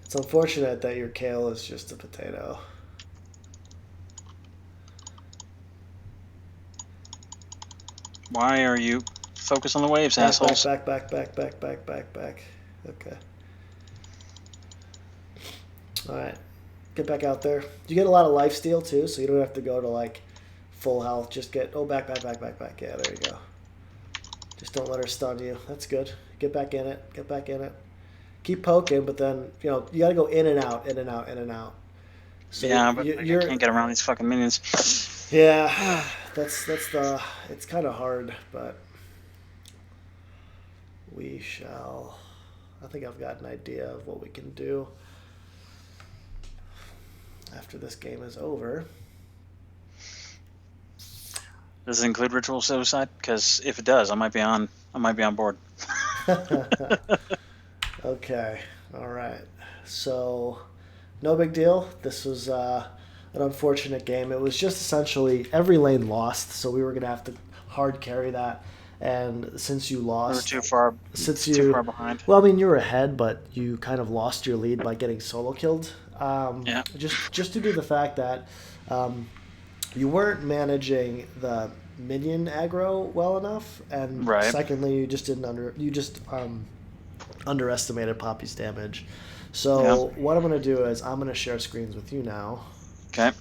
It's unfortunate that your Kale is just a potato. Why are you focus on the waves, assholes? Back. Okay. All right. Get back out there. You get a lot of life steal too, so you don't have to go to like full health. Just get back. Yeah, there you go. Just don't let her stun you. That's good. Get back in it. Get back in it. Keep poking, but then you got to go in and out, in and out, in and out. So Yeah, but like, I you're can't get around these fucking minions. yeah. That's the. It's kind of hard, but we shall. I think I've got an idea of what we can do after this game is over. Does it include ritual suicide? Because if it does, I might be on board. Okay. All right. So, no big deal. This was an unfortunate game. It was just essentially every lane lost, so we were gonna have to hard carry that. And since you We were lost, too far behind. well, I mean, you were ahead, but you kind of lost your lead by getting solo killed. Yeah. Just due to the fact that um, you weren't managing the minion aggro well enough, and Right. secondly, you just didn't underestimated Poppy's damage. Yeah. So what I'm gonna do is I'm gonna share screens with you now. Okay.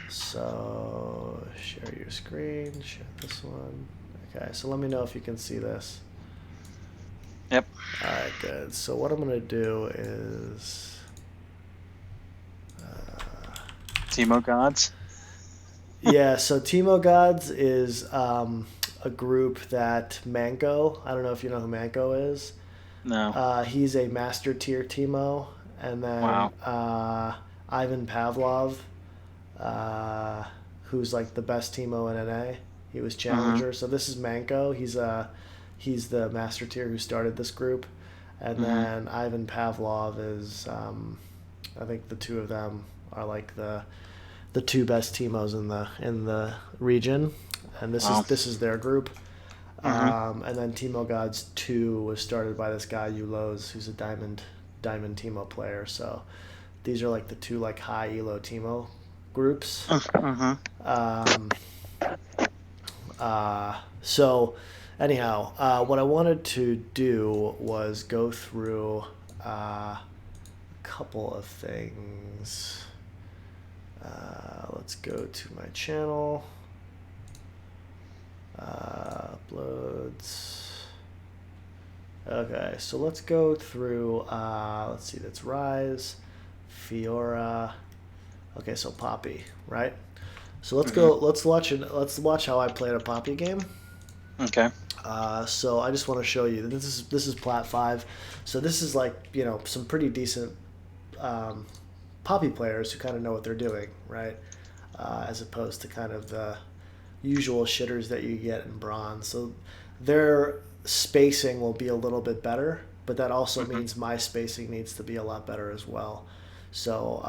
So share your screen, share this one. Okay, so let me know if you can see this. Yep. All right, good. So what I'm gonna do is Teemo Gods. yeah. So Timo Gods is a group that Manko. I don't know if you know who Manko is. No. He's a master tier Timo, and then Wow. Ivan Pavlov, who's like the best Timo in NA. He was Mhm. challenger. So this is Manko. He's the master tier who started this group, and Mhm. then Ivan Pavlov is I think the two of them are like the two best Timos in the region, and Wow. this is their group. Mhm. And then Timo Gods 2 was started by this guy Ulos, who's a diamond Timo player. So these are like the two like high elo Timo groups. Mhm. Um, so anyhow, what I wanted to do was go through a couple of things. Let's go to my channel. Uploads. Okay, so let's go through. Let's see, that's Rise, Fiora. Okay, so Poppy, right? So let's go. Let's watch how I played a Poppy game. Okay. So I just want to show you this is Plat 5. So this is like some pretty decent Poppy players who kind of know what they're doing, right? As opposed to kind of the usual shitters that you get in bronze. So their spacing will be a little bit better, but that also Mhm. means my spacing needs to be a lot better as well. So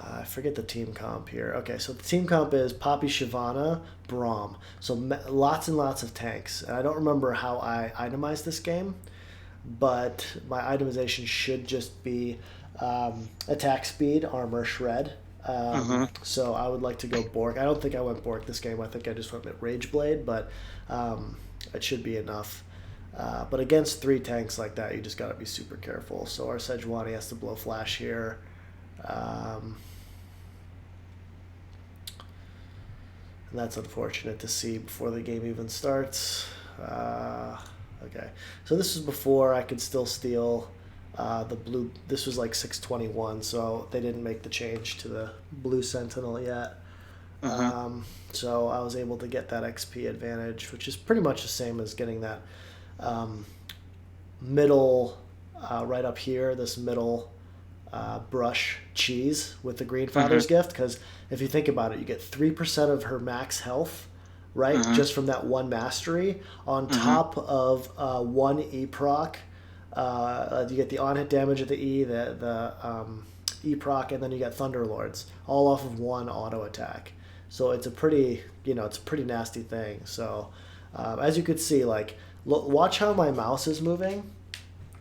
I forget the team comp here. Okay, so the team comp is Poppy, Shyvana, Braum. So lots and lots of tanks. And I don't remember how I itemized this game, but my itemization should just be attack speed, armor, shred. Mhm. So I would like to go Bork. I don't think I went Bork this game. I think I just went Rage Blade, but it should be enough. But against three tanks like that, you just got to be super careful. So our Sejuani has to blow flash here. And that's unfortunate to see before the game even starts. Okay, so this is before I could still steal the blue. This was like 621, so they didn't make the change to the blue Sentinel yet. Mhm. So I was able to get that XP advantage, which is pretty much the same as getting that middle right up here, this middle brush cheese with the Greenfather's Mhm. gift. Because if you think about it, you get 3% of her max health, right? Mhm. Just from that one mastery, on Mhm. top of one E proc. You get the on hit damage of the E, the E proc, and then you get Thunderlords, all off of one auto attack. So it's a pretty, it's a pretty nasty thing. So as you could see, like, watch how my mouse is moving.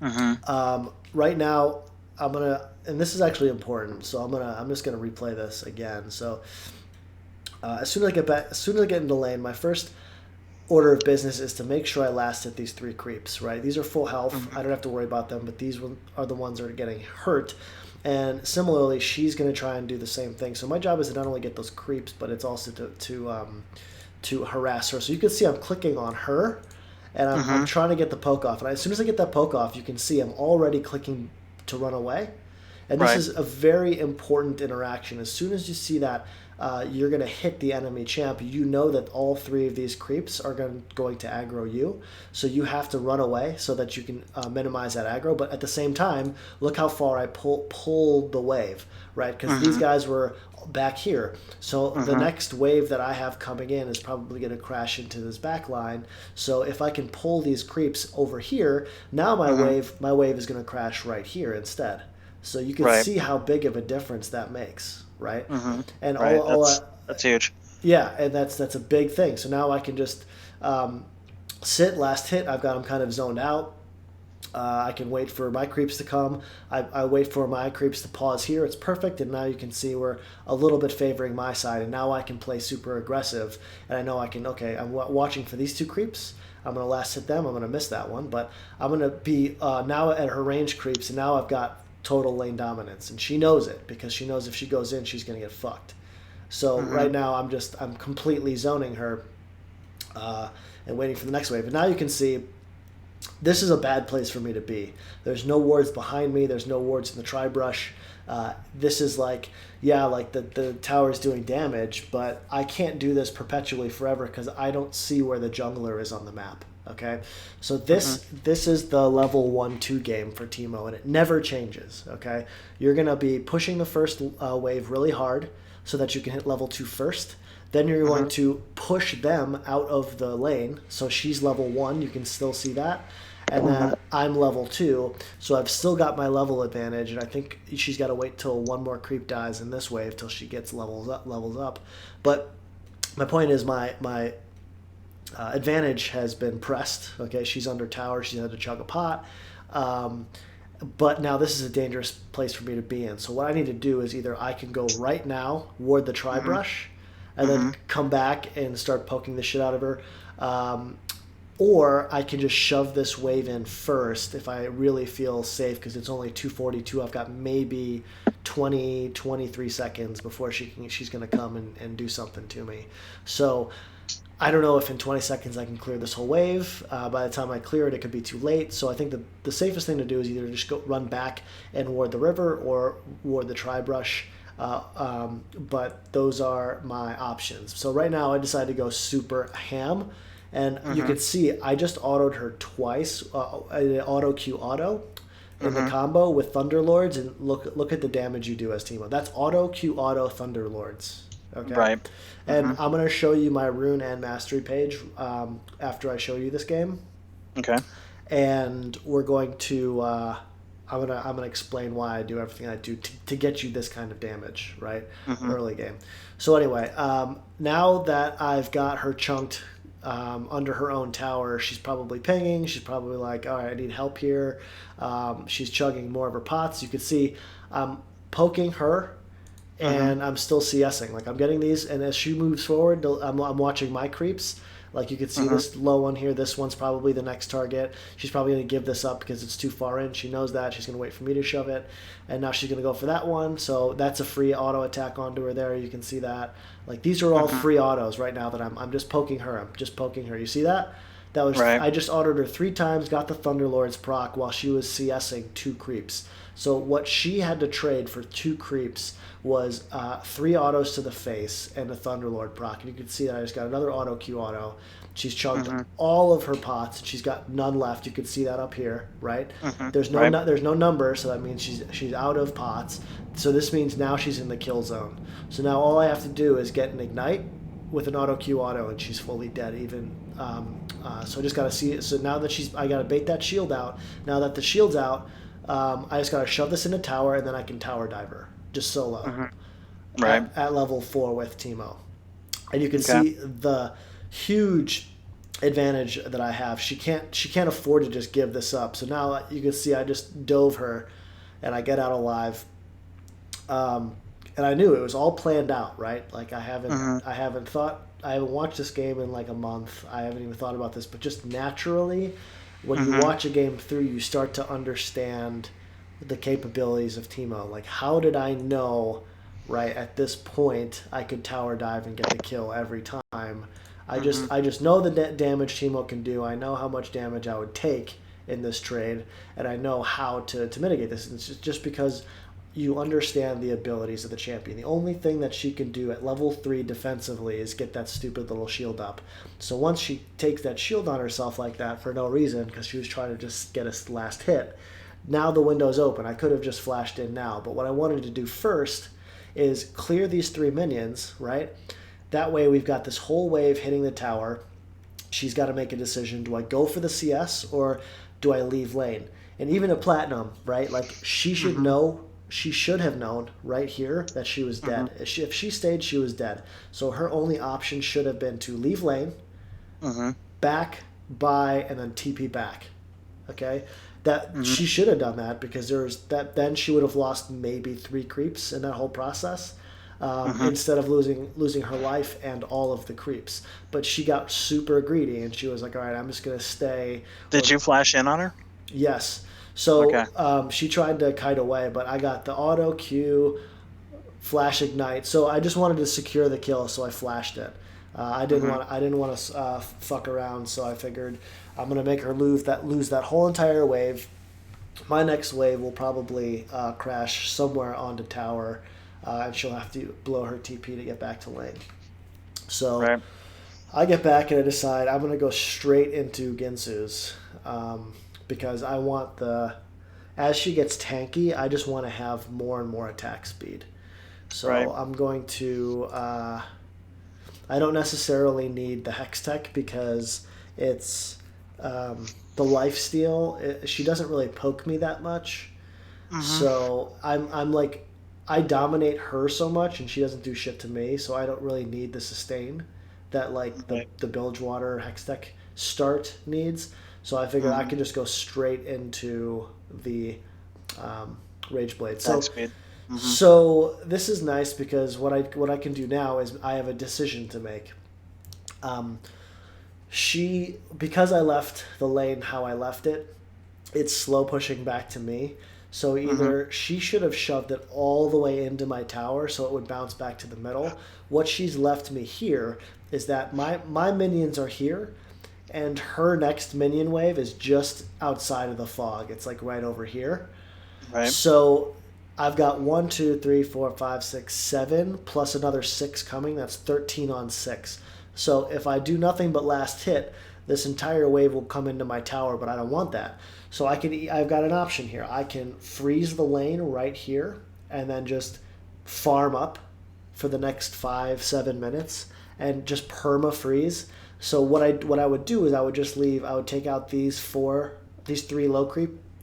Mhm. Right now, and this is actually important. So I'm just gonna replay this again. So as soon as I get into lane, my first order of business is to make sure I last hit these three creeps. Right, these are full health. Mhm. I don't have to worry about them, but these are the ones that are getting hurt. And similarly, she's going to try and do the same thing. So my job is to not only get those creeps, but it's also to harass her. So you can see I'm clicking on her, and I'm Mm-hmm. trying to get the poke off. And as soon as I get that poke off, you can see I'm already clicking to run away. And this Right. is a very important interaction. As soon as you see that you're going to hit the enemy champ, you know that all three of these creeps are going to aggro you. So you have to run away so that you can minimize that aggro. But at the same time, look how far I pulled the wave, right? Because these Mm-hmm. guys were back here. So the Mm-hmm. next wave that I have coming in is probably going to crash into this back line. So if I can pull these creeps over here, now Mm-hmm. my wave is going to crash right here instead. So you can Right. see how big of a difference that makes, right? Mm-hmm. And Right. That's huge. yeah, and that's a big thing. So now I can just sit last hit. I've got them kind of zoned out. I can wait for my creeps to come. I wait for my creeps to pause here. It's perfect, and now you can see we're a little bit favoring my side. And now I can play super aggressive, and I know I can. Okay, I'm watching for these two creeps. I'm gonna last hit them. I'm gonna miss that one, but I'm gonna be now at her range creeps, and now I've got total lane dominance, and she knows it because she knows if she goes in, she's gonna get fucked. So Mm-hmm. right now I'm completely zoning her and waiting for the next wave. And now you can see this is a bad place for me to be. There's no wards behind me. There's no wards in the tri-brush. This is like, yeah, like the tower's doing damage, but I can't do this perpetually forever because I don't see where the jungler is on the map. Okay, so Mm-hmm. this is the level 1-2 game for Teemo, and it never changes. Okay, you're gonna be pushing the first wave really hard so that you can hit level 2 first. Then you're going Mm-hmm. to push them out of the lane. So she's level 1, you can still see that. And Mm-hmm. then I'm level 2, so I've still got my level advantage. And I think she's got to wait till one more creep dies in this wave till she gets levels up. But my point is my advantage has been pressed. Okay, she's under tower. She's had to chug a pot. Um, but now this is a dangerous place for me to be in. So what I need to do is either I can go right now, ward the tri Mm-hmm. brush, and then Mm-hmm. come back and start poking the shit out of her. Um, or I can just shove this wave in first if I really feel safe because it's only 242. I've got maybe 23 seconds before she's going to come and do something to me. So I don't know if in 20 seconds I can clear this whole wave. By the time I clear it, it could be too late. So I think the safest thing to do is either just go run back and ward the river or ward the tri-brush. But those are my options. So right now I decided to go super ham. And you Mm-hmm. can see I just autoed her twice, auto Q auto in the Mm-hmm. combo with Thunderlords, and look at the damage you do as Teemo. That's auto Q auto Thunderlords. Okay, Right. and Mm-hmm. I'm gonna show you my rune and mastery page after I show you this game, Okay. and we're going to. I'm gonna explain why I do everything I do to get you this kind of damage, right? Mm-hmm. Early game. So anyway, now that I've got her chunked under her own tower, she's probably pinging. She's probably like, all right, I need help here. She's chugging more of her pots. You can see I'm poking her Mm-hmm. and I'm still CSing. Like I'm getting these, and as she moves forward, I'm watching my creeps. Like you can see Mm-hmm. this low one here. This one's probably the next target. She's probably going to give this up because it's too far in. She knows that. She's going to wait for me to shove it. And now she's going to go for that one. So that's a free auto attack onto her there. You can see that. Like these are all Mm-hmm. free autos right now that I'm just poking her. I'm just poking her. You see that? That was Right. I just autoed her 3 times, got the Thunderlord's proc while she was CSing 2 creeps. So what she had to trade for 2 creeps was 3 autos to the face and a Thunderlord proc. And you can see that I just got another auto Q auto. She's chugged Mm-hmm. all of her pots, and she's got none left. You can see that up here, right? Mm-hmm. There's Right. there's no number, so that means she's out of pots. So this means now she's in the kill zone. So now all I have to do is get an ignite with an auto Q auto, and she's fully dead. Even so, I just gotta see it. So now that I gotta bait that shield out. Now that the shield's out, I just gotta shove this in a tower, and then I can tower diver just solo Mm-hmm. Right. at level 4 with Teemo. And you can Okay. see the huge advantage that I have. She can't afford to just give this up. So now you can see I just dove her, and I get out alive. And I knew it was all planned out, right? Like Mm-hmm. I haven't watched this game in like a month. I haven't even thought about this, but just naturally, when you Mm-hmm. watch a game through, you start to understand the capabilities of Teemo. Like, how did I know, right, at this point I could tower dive and get the kill every time? Mm-hmm. I just know the damage Teemo can do. I know how much damage I would take in this trade, and I know how to mitigate this. It's just because you understand the abilities of the champion. The only thing that she can do at level 3 defensively is get that stupid little shield up. So once she takes that shield on herself like that for no reason, because she was trying to just get a last hit, now the window's open. I could have just flashed in now, but what I wanted to do first is clear these 3 minions, right? That way we've got this whole wave hitting the tower. She's got to make a decision. Do I go for the CS or do I leave lane? And even a platinum, right? Like, she should Mm-hmm. know, she should have known right here that she was Mm-hmm. dead. If she stayed, she was dead. So her only option should have been to leave lane, Mm-hmm. back, buy, and then TP back. Okay? That Mm-hmm. she should have done that, because there's that, then she would have lost maybe 3 creeps in that whole process. Mm-hmm. Instead of losing her life and all of the creeps. But she got super greedy and she was like, all right, I'm just going to stay. Did you flash in on her? Yes. Okay. So she tried to kite away, but I got the auto Q, flash ignite. So I just wanted to secure the kill, so I flashed it. Mm-hmm. I didn't want to fuck around, so I figured I'm gonna make her lose that whole entire wave. My next wave will probably crash somewhere onto tower, and she'll have to blow her TP to get back to lane. So Right. I get back and I decide I'm gonna go straight into Ginsu's, because I want as she gets tanky, I just want to have more and more attack speed. Right. So I'm going to. I don't necessarily need the Hex Tech because it's the life steal. She doesn't really poke me that much, Mm-hmm. so I'm like, I dominate her so much and she doesn't do shit to me, so I don't really need the sustain that like Right. the Bilgewater Hextech start needs. So I figured I Mm-hmm. could just go straight into the Rage Blade. Attack So speed. Mm-hmm. so this is nice because what I can do now is I have a decision to make. Um, she because I left the lane how I left it, it's slow pushing back to me. So Mm-hmm. either she should have shoved it all the way into my tower so it would bounce back to the middle. What she's left me here is that my minions are here, and her next minion wave is just outside of the fog. It's like right over here. Right. So I've got 1, 2, 3, 4, 5, 6, 7, plus another 6 coming. That's 13 on 6. So if I do nothing but last hit, this entire wave will come into my tower, but I don't want that. So I've got an option here. I can freeze the lane right here and then just farm up for the next 5, 7 minutes and just perma freeze. So what I would do is I would take out these 3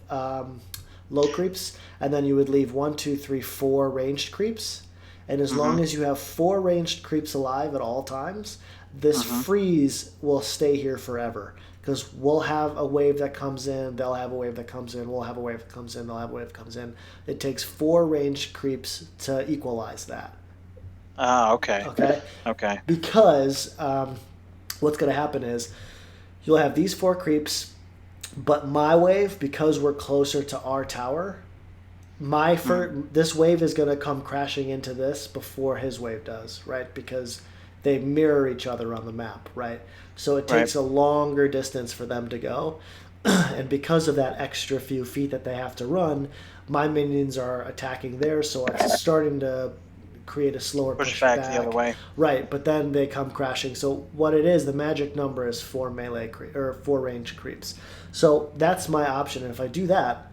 um, low creeps, and then you would leave 1, 2, 3, 4 ranged creeps. And as Mm-hmm. long as you have 4 ranged creeps alive at all times, this Mm-hmm. freeze will stay here forever. Because we'll have a wave that comes in, they'll have a wave that comes in, we'll have a wave that comes in, they'll have a wave that comes in. It takes 4 ranged creeps to equalize that. Ah, okay. Okay? Okay. Because what's going to happen is you'll have these 4 creeps, but my wave, because we're closer to our tower, Mm. this wave is going to come crashing into this before his wave does, right? Because they mirror each other on the map, right? So it Right. takes a longer distance for them to go. And because of that extra few feet that they have to run, my minions are attacking theirs, so it's starting to create a slower Push push back the other back. way. Right, but then they come crashing. So what it is, the magic number is 4 or 4 range creeps. So that's my option, and if I do that,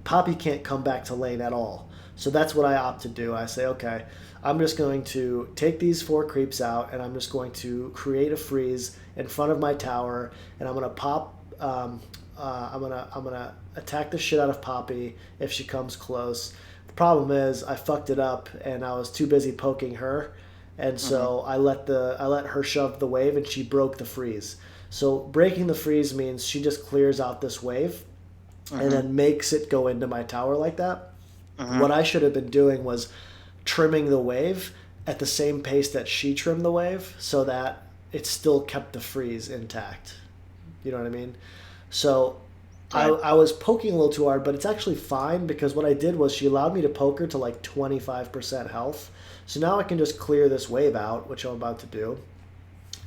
Poppy can't come back to lane at all. So that's what I opt to do. I say, okay, I'm just going to take these 4 creeps out, and I'm just going to create a freeze in front of my tower, and I'm gonna pop. I'm gonna attack the shit out of Poppy if she comes close. The problem is I fucked it up, and I was too busy poking her, and Mm-hmm. so I let her shove the wave, and she broke the freeze. So breaking the freeze means she just clears out this wave and Mm-hmm. then makes it go into my tower like that. Mm-hmm. What I should have been doing was trimming the wave at the same pace that she trimmed the wave so that it still kept the freeze intact. You know what I mean? So Right. I was poking a little too hard, but it's actually fine because what I did was she allowed me to poke her to like 25% health. So now I can just clear this wave out, which I'm about to do.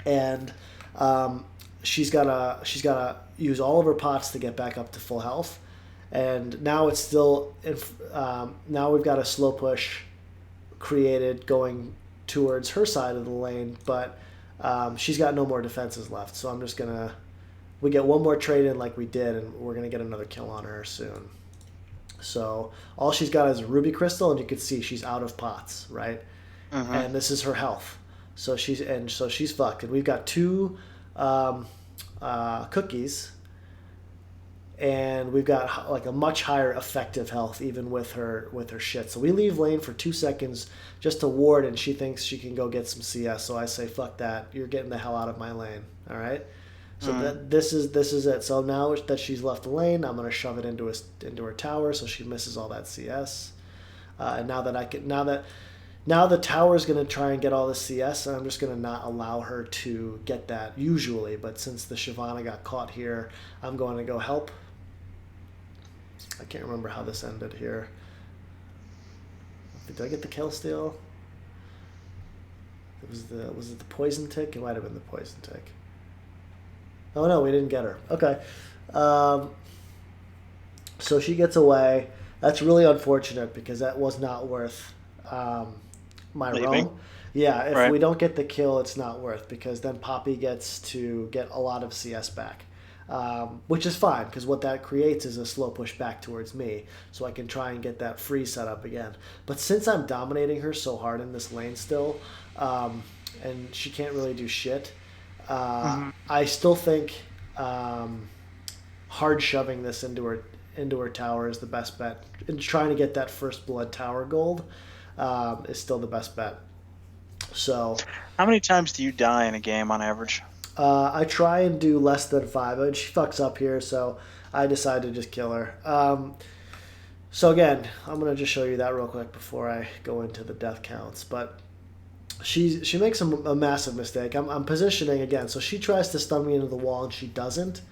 And um, she's gotta use all of her pots to get back up to full health. And now it's still now we've got a slow push created going towards her side of the lane, but she's got no more defenses left. So I'm just gonna we get one more trade in like we did, and we're gonna get another kill on her soon. So all she's got is a ruby crystal, and you can see she's out of pots, right? Mm-hmm. And this is her health. So she's fucked. And we've got two um, cookies, and we've got like a much higher effective health even with her shit. So we leave lane for 2 seconds just to ward, and she thinks she can go get some CS. So I say, fuck that. You're getting the hell out of my lane. All right. So this is it. So now that she's left the lane, I'm gonna shove it into her tower so she misses all that CS. And now the tower is gonna try and get all the CS, and I'm just gonna not allow her to get that usually. But since the Shyvana got caught here, I'm going to go help. I can't remember how this ended here. Did I get the kill steal? Was it the poison tick? It might have been the poison tick. Oh no, we didn't get her. Okay. Um, so she gets away. That's really unfortunate because that was not worth um, my Leaving. roam. Yeah, if Right. we don't get the kill, it's not worth because then Poppy gets to get a lot of CS back, which is fine because what that creates is a slow push back towards me, so I can try and get that free set up again. But since I'm dominating her so hard in this lane still, and she can't really do shit, Mm-hmm. I still think hard shoving this into her tower is the best bet. And trying to get that first blood tower gold is still the best bet. So How many times do you die in a game on average? I try and do less than five. And she fucks up here, so I decide to just kill her. So again, I'm gonna just show you that real quick before I go into the death counts. But she makes a massive mistake. I'm positioning again, so she tries to stun me into the wall and she doesn't.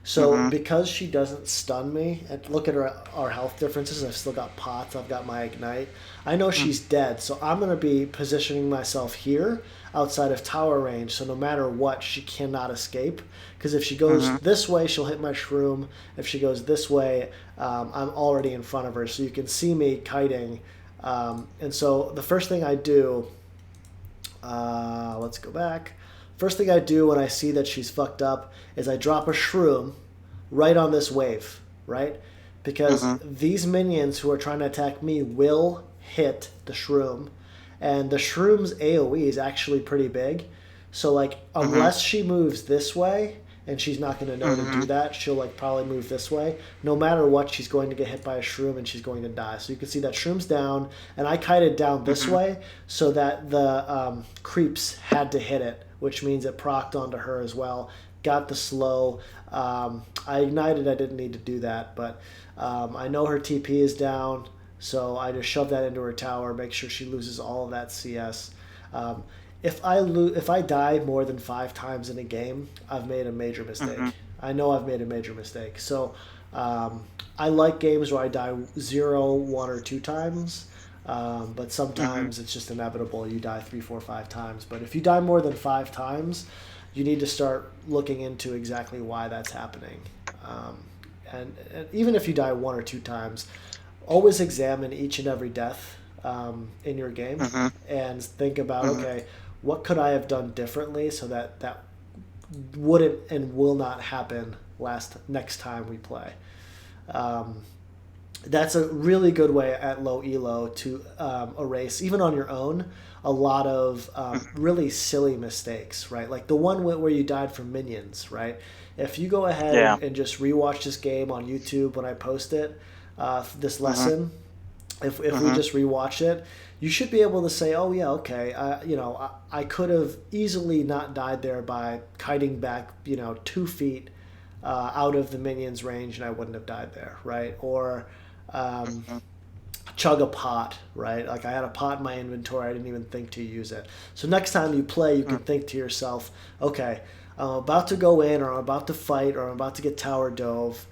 So Mm-hmm. because she doesn't stun me, and look at our health differences. I've still got pots. I've got my ignite. I know she's dead, so I'm gonna be positioning myself here outside of tower range. So no matter what, she cannot escape. Because if she goes Mm-hmm. this way, she'll hit my shroom. If she goes this way, I'm already in front of her. So you can see me kiting. And so the first thing I do, let's go back. First thing I do when I see that she's fucked up is I drop a shroom right on this wave, right? Because Mm-hmm. these minions who are trying to attack me will hit the shroom, and the shroom's AoE is actually pretty big. So like Mm-hmm. unless she moves this way, and she's not going to know to Mm-hmm. do that, she'll like probably move this way. No matter what, she's going to get hit by a shroom and she's going to die. So you can see that shroom's down, and I kited down this Mm-hmm. way so that the creeps had to hit it, which means it procced onto her as well. Got the slow. I ignited. I didn't need to do that, but I know her TP is down, so I just shove that into her tower, make sure she loses all of that CS. Um, if I die more than 5 times in a game, I've made a major mistake. Mm-hmm. I know I've made a major mistake. So I like games where I die 0, 1, or 2 times. But Mm-hmm. sometimes it's just inevitable. You die 3, 4, 5 times. But if you die more than 5 times, you need to start looking into exactly why that's happening. Um, and even if you die 1 or 2 times, always examine each and every death in your game Mm-hmm. and think about, Mm-hmm. okay, what could I have done differently so that that wouldn't and will not happen next time we play. Um, that's a really good way at low elo to erase, even on your own, a lot of really silly mistakes, right? Like the one where you died from minions, right? If you go ahead Yeah. and just rewatch this game on YouTube when I post it, this Mm-hmm. lesson, if we Mm-hmm. just rewatch it, you should be able to say, oh yeah, okay, I could have easily not died there by kiting back, 2 feet out of the minion's range, and I wouldn't have died there, right? Or um, Mm-hmm. chug a pot, right? Like I had a pot in my inventory, I didn't even think to use it. So next time you play, you can think to yourself, okay, I'm about to go in, or I'm about to fight, or I'm about to get tower dove.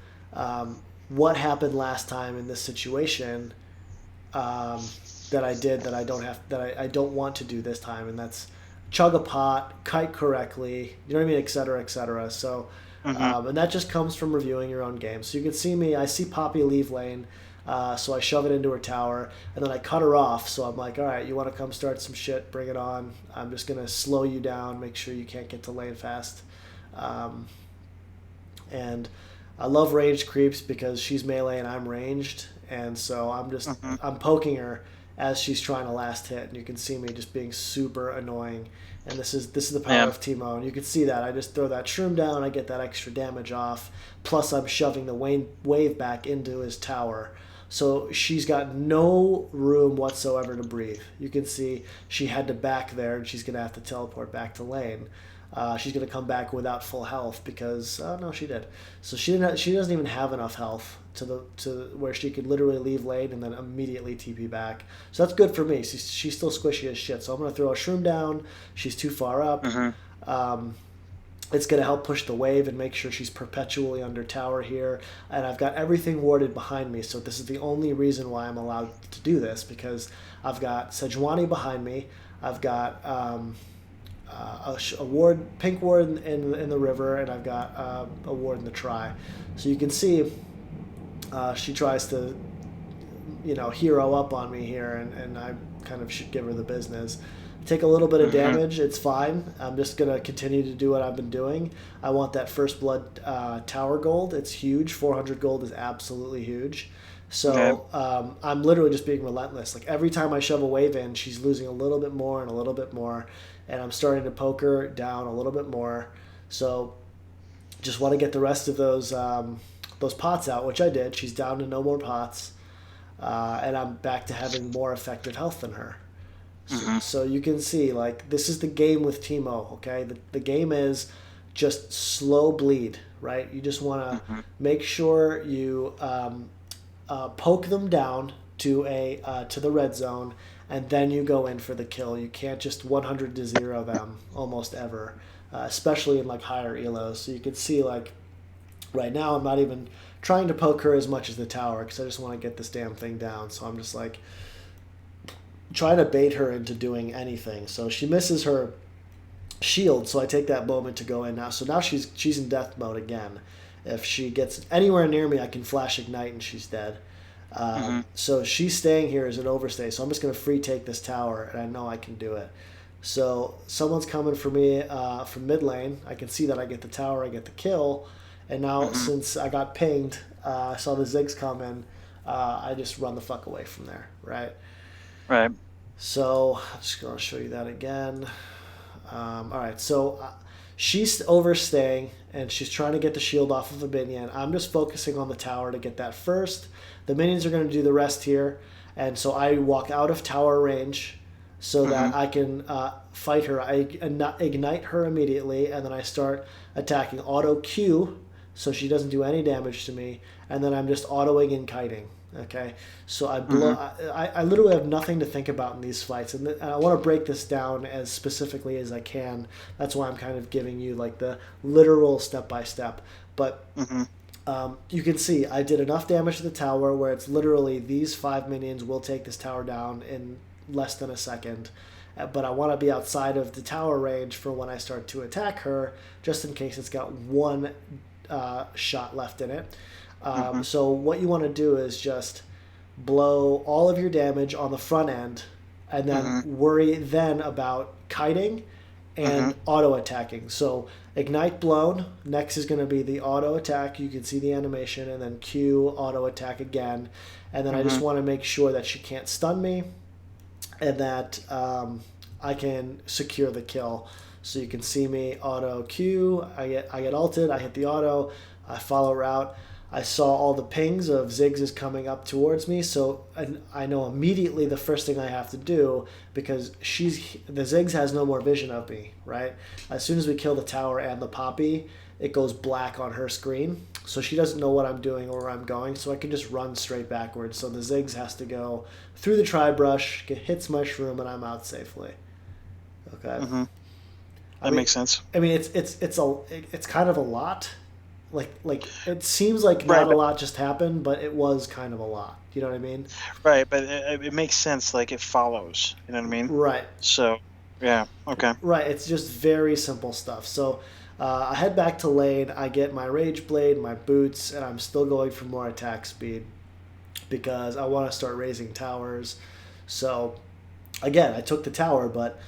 What happened last time in this situation um, that I did that I don't have that I don't want to do this time, and that's chug a pot, kite correctly, you know what I mean, et cetera, et cetera. So, Mm-hmm. and that just comes from reviewing your own game. So you can see me. I see Poppy leave lane. So I shove it into her tower, and then I cut her off. So I'm like, all right, you want to come start some shit? Bring it on. I'm just gonna slow you down, make sure you can't get to lane fast. Um, and I love ranged creeps because she's melee and I'm ranged, and so Mm-hmm. I'm poking her as she's trying to last hit, and you can see me just being super annoying. And this is the power Yeah. of Teemo, and you can see that I just throw that shroom down, I get that extra damage off, plus I'm shoving the wave back into his tower. So she's got no room whatsoever to breathe. You can see she had to back there, and she's gonna have to teleport back to lane. She's going to come back without full health because no, she did. So she didn't. She doesn't even have enough health to where she could literally leave lane and then immediately TP back. So that's good for me. She's still squishy as shit. So I'm going to throw a shroom down. She's too far up. Mm-hmm. Um, it's going to help push the wave and make sure she's perpetually under tower here. And I've got everything warded behind me. So this is the only reason why I'm allowed to do this because I've got Sejuani behind me. I've got a ward, pink ward in the river, and I've got a ward in the try. So you can see she tries to, hero up on me here, and I kind of should give her the business. Take a little bit of Mm-hmm. damage, it's fine. I'm just gonna continue to do what I've been doing. I want that first blood tower gold. It's huge. 400 gold is absolutely huge. Okay. So I'm literally just being relentless. Like every time I shove a wave in, she's losing a little bit more and a little bit more, and I'm starting to poke her down a little bit more. So just want to get the rest of those pots out, which I did. She's down to no more pots, and I'm back to having more effective health than her. So, Mm-hmm. so you can see, like, this is the game with Teemo, okay? The game is just slow bleed, right? You just want to Mm-hmm. make sure you poke them down to the red zone, and then you go in for the kill. You can't just 100 to 0 them almost ever, especially in like higher elos. So you can see like right now I'm not even trying to poke her as much as the tower because I just want to get this damn thing down. So I'm just like trying to bait her into doing anything. So she misses her shield, so I take that moment to go in now. So now she's in death mode again. If she gets anywhere near me, I can flash ignite and she's dead. Mm-hmm. So she's staying here as an overstay. So I'm just going to free take this tower, and I know I can do it. So someone's coming for me from mid lane. I can see that I get the tower, I get the kill, and now Mm-hmm. since I got pinged, I saw the Ziggs come in. I just run the fuck away from there, right? Right. So I'm just going to show you that again. All right, so she's overstaying and she's trying to get the shield off of a minion. I'm just focusing on the tower to get that first. The minions are going to do the rest here, and so I walk out of tower range so Mm-hmm. that I can fight her. I ignite her immediately, and then I start attacking auto Q so she doesn't do any damage to me, and then I'm just autoing and kiting. Okay, so I blow. Mm-hmm. I literally have nothing to think about in these fights, and I want to break this down as specifically as I can. That's why I'm kind of giving you like the literal step by step. But Mm-hmm. you can see I did enough damage to the tower where it's literally these 5 minions will take this tower down in less than a second. But I want to be outside of the tower range for when I start to attack her, just in case it's got one shot left in it. Mm-hmm. So what you want to do is just blow all of your damage on the front end, and then Mm-hmm. worry then about kiting Mm-hmm. and auto attacking. So ignite blown. Next is going to be the auto attack. You can see the animation, and then Q auto attack again. And then I just Mm-hmm. want to make sure that she can't stun me, and that I can secure the kill. So you can see me auto Q. I get ulted. I hit the auto. I follow route. I saw all the pings of Ziggs is coming up towards me, so I know immediately the first thing I have to do because the Ziggs has no more vision of me, right? As soon as we kill the tower and the Poppy, it goes black on her screen, so she doesn't know what I'm doing or where I'm going, so I can just run straight backwards. So the Ziggs has to go through the tri-brush, hits my shroom, and I'm out safely. Okay. Mm-hmm. I That mean, makes sense. it's kind of a lot, Like it seems like Right, not a lot just happened, but it was kind of a lot. You know what I mean? right, but it makes sense. Like it follows. You know what I mean? Right. So, yeah, okay. Right. It's just very simple stuff. So I head back to lane. I get my rage blade, my boots, and I'm still going for more attack speed because I want to start raising towers. So again, I took the tower, but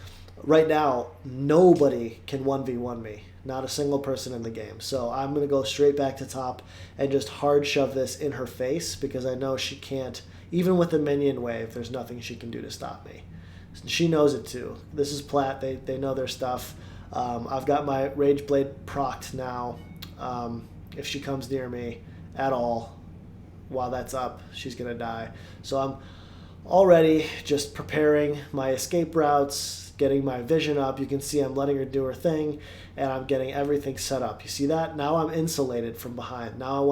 right now nobody can 1v1 me. Not a single person in the game. So I'm going to go straight back to top and just hard shove this in her face because I know she can't, even with the minion wave, there's nothing she can do to stop me. She knows it too. This is Plat. They know their stuff. I've got my Rage Blade procced now. If she comes near me at all while that's up, she's going to die. So I'm already just preparing my escape routes, getting my vision up. You can see I'm letting her do her thing, and I'm getting everything set up. You see that? Now I'm insulated from behind. Now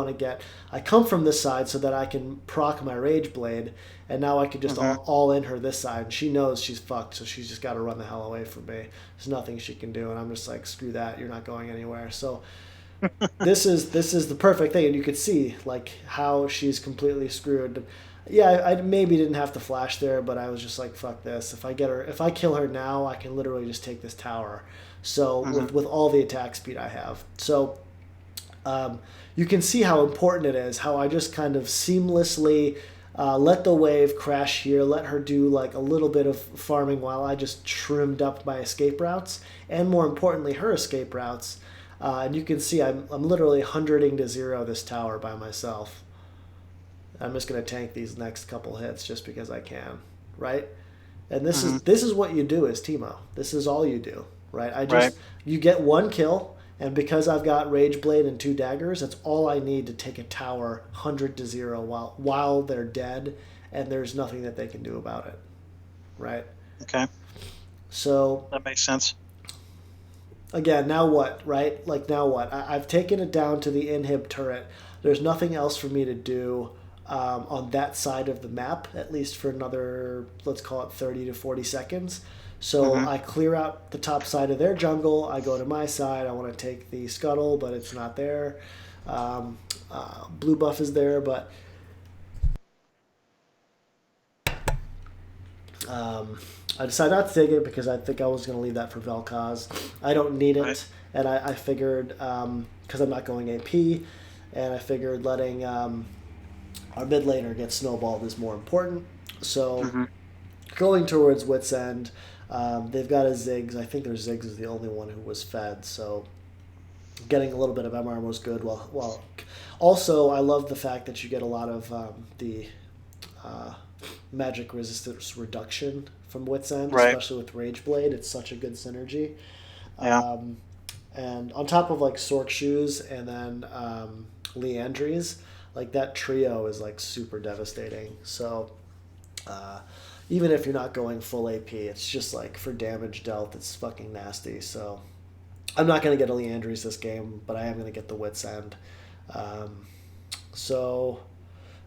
I come from this side so that I can proc my Rage Blade, and now I can just Hmm. all in her this side. And she knows she's fucked, so she's just got to run the hell away from me. There's nothing she can do, and I'm just like, screw that, you're not going anywhere. So this is the perfect thing, and you could see like how she's completely screwed. Yeah, I maybe didn't have to flash there, but I was just like, fuck this. If I kill her now, I can literally just take this tower. So Hmm. with all the attack speed I have, so you can see how important it is. How I just kind of seamlessly let the wave crash here, let her do like a little bit of farming while I just trimmed up my escape routes, and more importantly, her escape routes. And you can see I'm literally hundreding to zero this tower by myself. I'm just going to tank these next couple hits just because I can, right? And this Hmm. is this is what you do as Teemo. This is all you do, right? Right. You get one kill, and because I've got Rage Blade and two daggers, that's all I need to take a tower 100 to 0 while they're dead, and there's nothing that they can do about it, right? Okay. So That makes sense. again, now what, right? Like now what? I've taken it down to the inhib turret. There's nothing else for me to do on that side of the map, at least for another, let's call it 30 to 40 seconds. So Hmm. I clear out the top side of their jungle. I go to my side. I want to take the scuttle, but it's not there. Blue buff is there, but Um, I decided not to take it because I think I was going to leave that for Vel'Koz. I don't need Right. it, and I figured because I'm not going AP, and I figured letting our mid laner get snowballed is more important. So Hmm. going towards Wits End, they've got a Ziggs. I think their Ziggs is the only one who was fed, so getting a little bit of MR was good. Well, also I love the fact that you get a lot of the uh, magic resistance reduction from Wits End, Right. especially with Rage Blade. It's such a good synergy. Yeah. Um, and on top of like Sork Shoes and then Leandries, like that trio is like super devastating. So uh, even if you're not going full AP, it's just like for damage dealt, it's fucking nasty. So I'm not going to get a Leandries this game, but I am going to get the Wits End. Um, so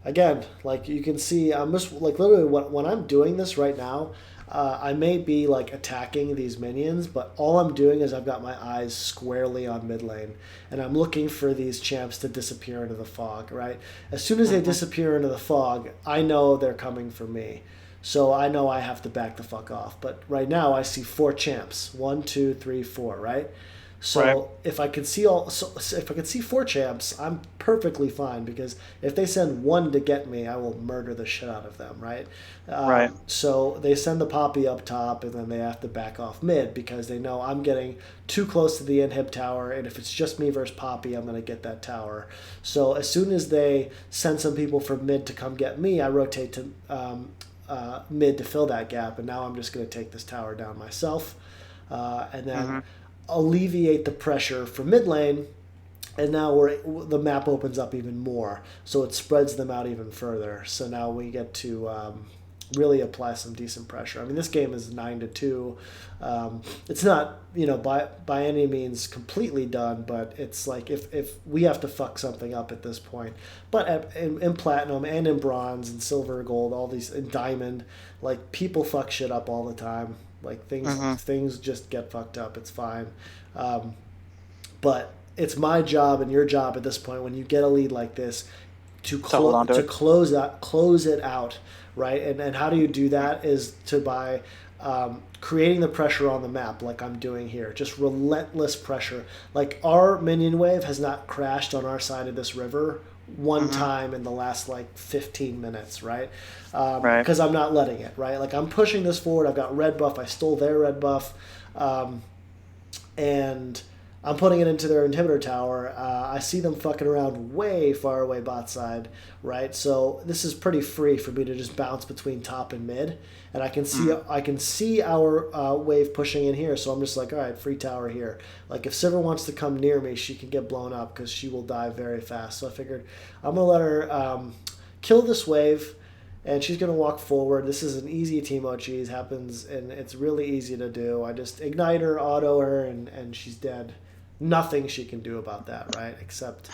again, like you can see, I'm just like literally when I'm doing this right now, I may be like attacking these minions, but all I'm doing is I've got my eyes squarely on mid lane, and I'm looking for these champs to disappear into the fog. Right, as soon as they Hmm. disappear into the fog, I know they're coming for me. So I know I have to back the fuck off. But right now I see four champs. One, two, three, four, right? Right. So if I could see four champs, I'm perfectly fine because if they send one to get me, I will murder the shit out of them, right? Right. So they send the poppy up top, and then they have to back off mid because they know I'm getting too close to the inhib tower, and if it's just me versus poppy, I'm gonna get that tower. So as soon as they send some people from mid to come get me, I rotate to mid to fill that gap, and now I'm just gonna take this tower down myself, and then Hmm. alleviate the pressure from mid lane, and now the map opens up even more, so it spreads them out even further. So now we get to really apply some decent pressure. I mean, this game is 9-2. It's not by any means completely done, but it's like if we have to fuck something up at this point. But in platinum and in bronze and silver, gold, all these in diamond, like people fuck shit up all the time. Like things Hmm. things just get fucked up. It's fine. Um, but it's my job and your job at this point when you get a lead like this to To hold on to to it. close it out, right? And how do you do that is to by creating the pressure on the map like I'm doing here, just relentless pressure. Like our minion wave has not crashed on our side of this river one Mm-hmm. time in the last like 15 minutes, right? Right. Because I'm not letting it, right? Like I'm pushing this forward. I've got red buff. I stole their red buff. Um, and I'm putting it into their inhibitor tower. I see them fucking around way far away bot side, right? So this is pretty free for me to just bounce between top and mid, and Mm. I can see our wave pushing in here. So I'm just like, all right, free tower here. Like if Sivir wants to come near me, she can get blown up because she will die very fast. So I figured I'm gonna let her kill this wave, and she's going to walk forward. This is an easy Teemo cheese, happens, and it's really easy to do. I just ignite her, auto her, and she's dead. Nothing she can do about that, right? Except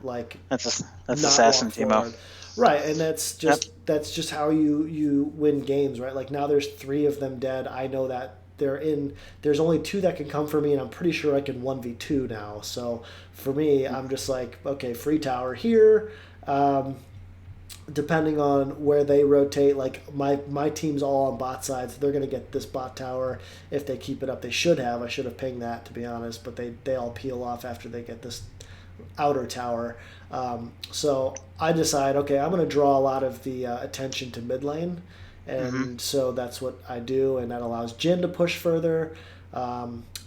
like That's not walk assassin Timo. forward, right? And Yep. that's just how you win games, right? Like now there's three of them dead. I know that they're in. There's only two that can come for me, and I'm pretty sure I can 1v2 now. So for me, I'm just like, okay, free tower here. Depending on where they rotate, like my team's all on bot side, so they're going to get this bot tower if they keep it up. They should have. I should have pinged that, to be honest, but they all peel off after they get this outer tower. So I decide, okay, I'm going to draw a lot of the attention to mid lane, Mm-hmm. and so that's what I do, and that allows Jin to push further.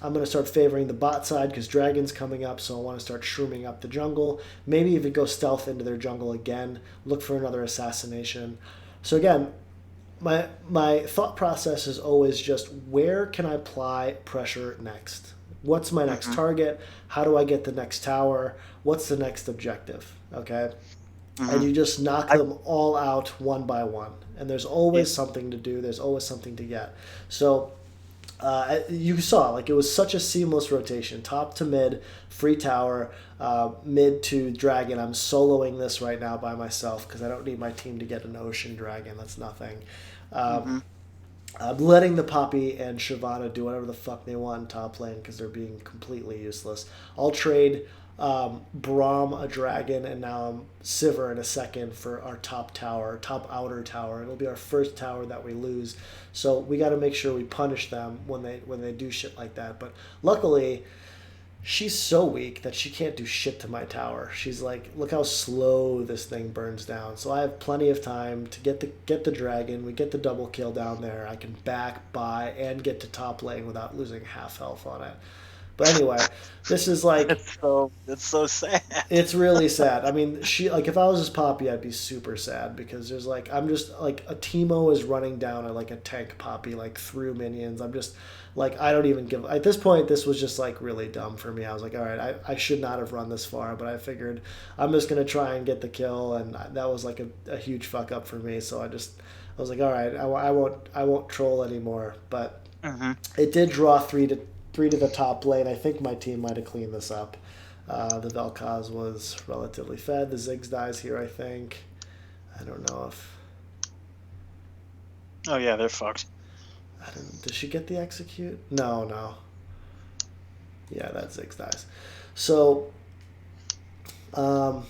I'm going to start favoring the bot side because Dragon's coming up, so I want to start shrooming up the jungle. Maybe even go stealth into their jungle again, look for another assassination. So again, my thought process is always just where can I apply pressure next? What's my next Mm-hmm. target? How do I get the next tower? What's the next objective? Okay, and Mm-hmm. you just knock I them all out one by one. And there's yeah. always something to do. There's always something to get. So you saw like it was such a seamless rotation, top to mid, free tower, mid to dragon. I'm soloing this right now by myself because I don't need my team to get an ocean dragon. That's nothing. Mm-hmm. I'm letting the Poppy and Shyvana do whatever the fuck they want in top lane because they're being completely useless. I'll trade Braum a dragon, and now I'm Sivir in a second for our top tower, top outer tower. It'll be our first tower that we lose, so we got to make sure we punish them when they do shit like that. But luckily, she's so weak that she can't do shit to my tower. She's like, look how slow this thing burns down. So I have plenty of time to get the dragon. We get the double kill down there. I can back, buy, and get to top lane without losing half health on it. But anyway, this is like That's so sad. it's really sad. I mean, she like if I was his Poppy, I'd be super sad because there's like I'm just like a Teemo is running down like a tank Poppy like through minions. I'm just like I don't even give at this point. This was just like really dumb for me. I was like, all right, I should not have run this far, but I figured I'm just gonna try and get the kill, and that was like a huge fuck up for me. So I was like, all right, I won't troll anymore. But Mm-hmm. it did draw three to the top lane. I think my team might have cleaned this up. The Vel'Koz was relatively fed. The Ziggs dies here, I think. I don't know if Oh yeah, they're fucked. I don't. Does she get the execute? No, no. Yeah, that Ziggs dies. So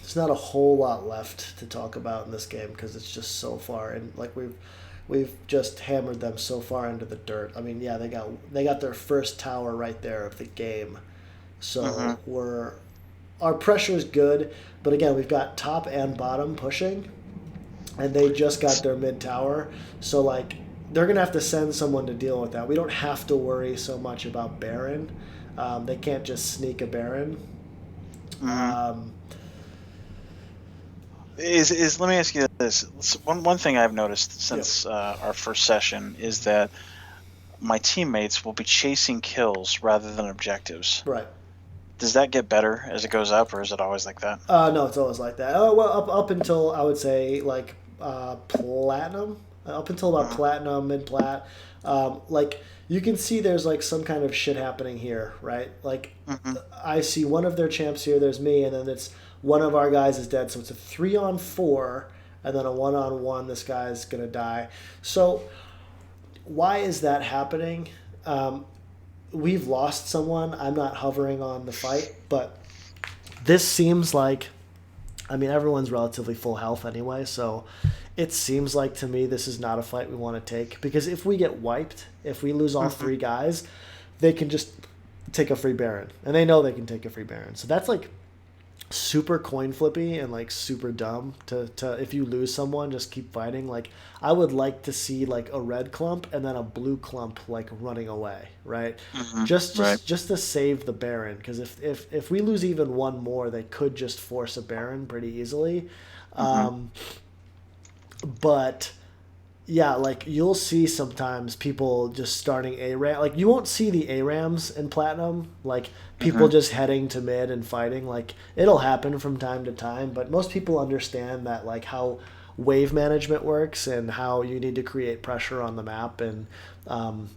there's not a whole lot left to talk about in this game because it's just so far and like we've just hammered them so far into the dirt. I mean, yeah, they got their first tower right there of the game. Mm-hmm. So we're our pressure is good, but again, we've got top and bottom pushing, and they just got their mid tower. So like they're gonna have to send someone to deal with that. We don't have to worry so much about Baron. They can't just sneak a Baron. Mm-hmm. Um, Is let me ask you this. One thing I've noticed yeah, since our first session is that my teammates will be chasing kills rather than objectives. right. Does that get better as it goes up, or is it always like that? No, it's always like that. Oh well, up until I would say like platinum, up until about Mm-hmm. platinum, mid plat. Like you can see there's like some kind of shit happening here, right? Like Mm-hmm. I see one of their champs here. There's me, and then it's one of our guys is dead. So it's a 3-on-4, and then a 1-on-1. This guy's gonna die. So why is that happening? We've lost someone. I'm not hovering on the fight, but This seems like, I mean, everyone's relatively full health anyway, so it seems like to me this is not a fight we want to take, because if we get wiped, if we lose all Hmm. three guys, they can just take a free Baron, and they know they can take a free Baron. So that's like super coin flippy and like super dumb to if you lose someone, just keep fighting. Like I would like to see like a red clump and then a blue clump like running away, right? Hmm. just Right. just just to save the Baron, because if we lose even one more, they could just force a Baron pretty easily. Hmm. um but yeah, like you'll see sometimes people just starting ARAM. Like you won't see the ARAMs in Platinum. Like Hmm. people just heading to mid and fighting. Like it'll happen from time to time, but most people understand that like how wave management works and how you need to create pressure on the map and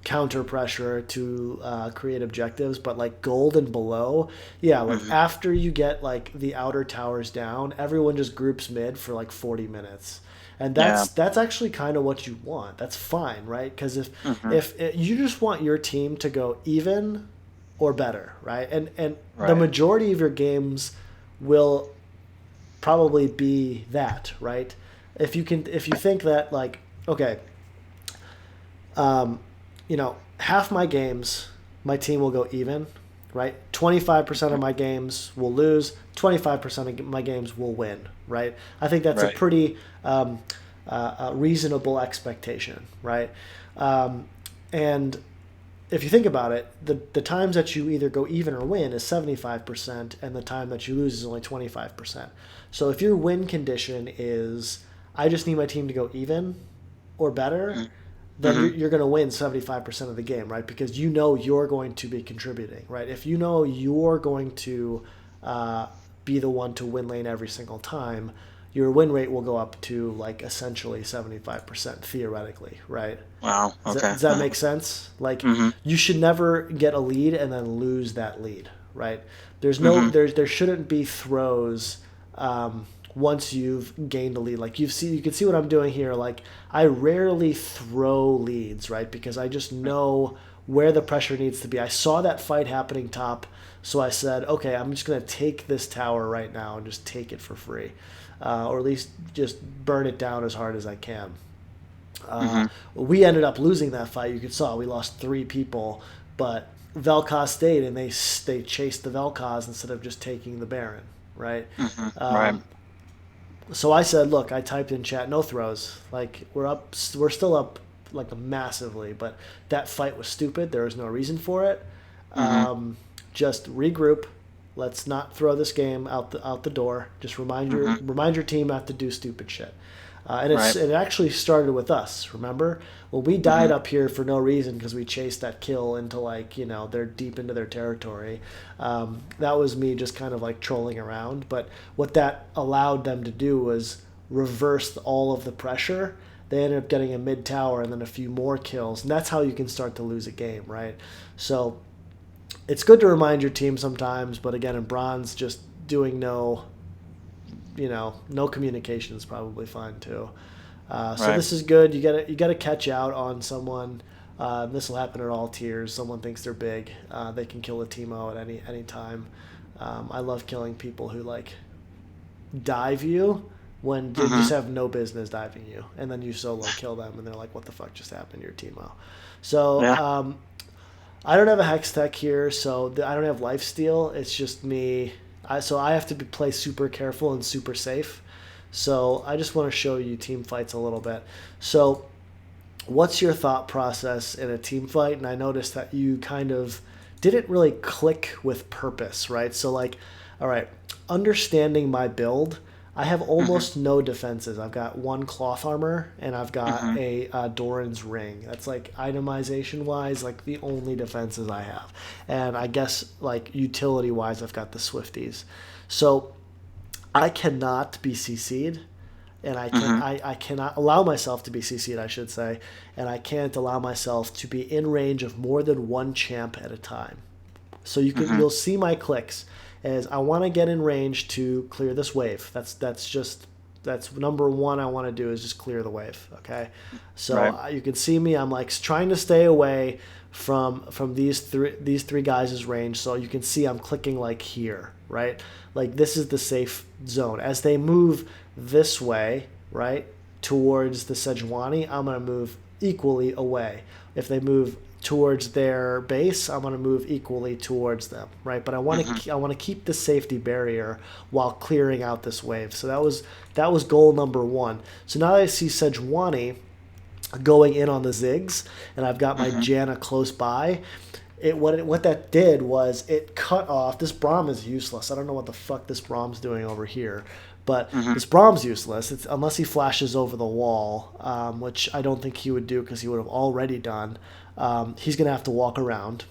counter pressure to create objectives. But like gold and below, yeah, like Hmm. after you get like the outer towers down, everyone just groups mid for like 40 minutes, and Yeah. that's actually kind of what you want. That's fine, right? Because Hmm. if you just want your team to go even or better, right? And the Right. majority of your games will probably be that, right? If you think that like, okay, half my games, my team will go even, right? 25% of my games will lose, 25% of my games will win, right? I think that's a Right. pretty reasonable expectation, right? And if you think about it, the times that you either go even or win is 75%, and the time that you lose is only 25%. So if your win condition is, I just need my team to go even or better, then Hmm. you're going to win 75% of the game, right? Because you know you're going to be contributing, right? If you know you're going to uh, be the one to win lane every single time, your win rate will go up to like essentially 75% theoretically, right? Wow. Does that, Okay. does that Uh-huh. make sense? Like Hmm. you should never get a lead and then lose that lead, right? Hmm. There shouldn't be throws once you've gained a lead. Like you can see what I'm doing here. Like I rarely throw leads, right? Because I just know where the pressure needs to be. I saw that fight happening top, so I said, okay, I'm just gonna take this tower right now and just take it for free, or at least just burn it down as hard as I can. Uh, Hmm. we ended up losing that fight. You could saw we lost three people, but Vel'Koz stayed, and they chased the Vel'Koz instead of just taking the Baron, right? Hmm. Right. So I said, look, I typed in chat, no throws. Like we're still up like massively, but that fight was stupid. There was no reason for it. Hmm. Just regroup. Let's not throw this game out the door. Just Hmm. remind your team not to do stupid shit. Right. It actually started with us. Remember, well, we died Hmm. up here for no reason because we chased that kill into like they're deep into their territory. That was me just kind of like trolling around. But what that allowed them to do was reverse all of the pressure. They ended up getting a mid tower and then a few more kills, and that's how you can start to lose a game, right? So it's good to remind your team sometimes, but again, in bronze, just doing no communication is probably fine too. So Right. this is good. You got to catch out on someone. This will happen at all tiers. Someone thinks they're big. They can kill a Teemo at any time. I love killing people who like dive you when they just Hmm. have no business diving you, and then you solo kill them, and they're like, "What the fuck just happened to your Teemo?" So Yeah. I don't have a hex tech here, so I don't have life steal. It's just me. So I have to play super careful and super safe. So I just want to show you team fights a little bit. So what's your thought process in a team fight? And I noticed that you kind of didn't really click with purpose, right? So like, all right, understanding my build, I have Hmm. almost no defenses. I've got one cloth armor and I've got Hmm. a Doran's ring. That's like itemization wise, like the only defenses I have. And I guess like utility wise, I've got the Swifties. So I cannot be CC'd, and Hmm. I cannot allow myself to be CC'd, I should say, and I can't allow myself to be in range of more than one champ at a time. So Hmm. you'll see my clicks as I want to get in range to clear this wave. That's number one I want to do is just clear the wave. Okay, so Right. you can see me. I'm like trying to stay away from these three guys' range. So you can see I'm clicking like here, right? Like this is the safe zone. As they move this way, right, towards the Sejuani, I'm gonna move equally away. If they move towards their base, I'm going to move equally towards them, right? But Hmm. I want to keep the safety barrier while clearing out this wave. So that was goal number one. So now that I see Sejuani going in on the Ziggs, and I've got my Hmm. Janna close by. What that did was it cut off. This Braum is useless. I don't know what the fuck this Braum's doing over here, but Hmm. this Braum's useless. It's unless he flashes over the wall, which I don't think he would do because he would have already done. He's gonna have to walk around,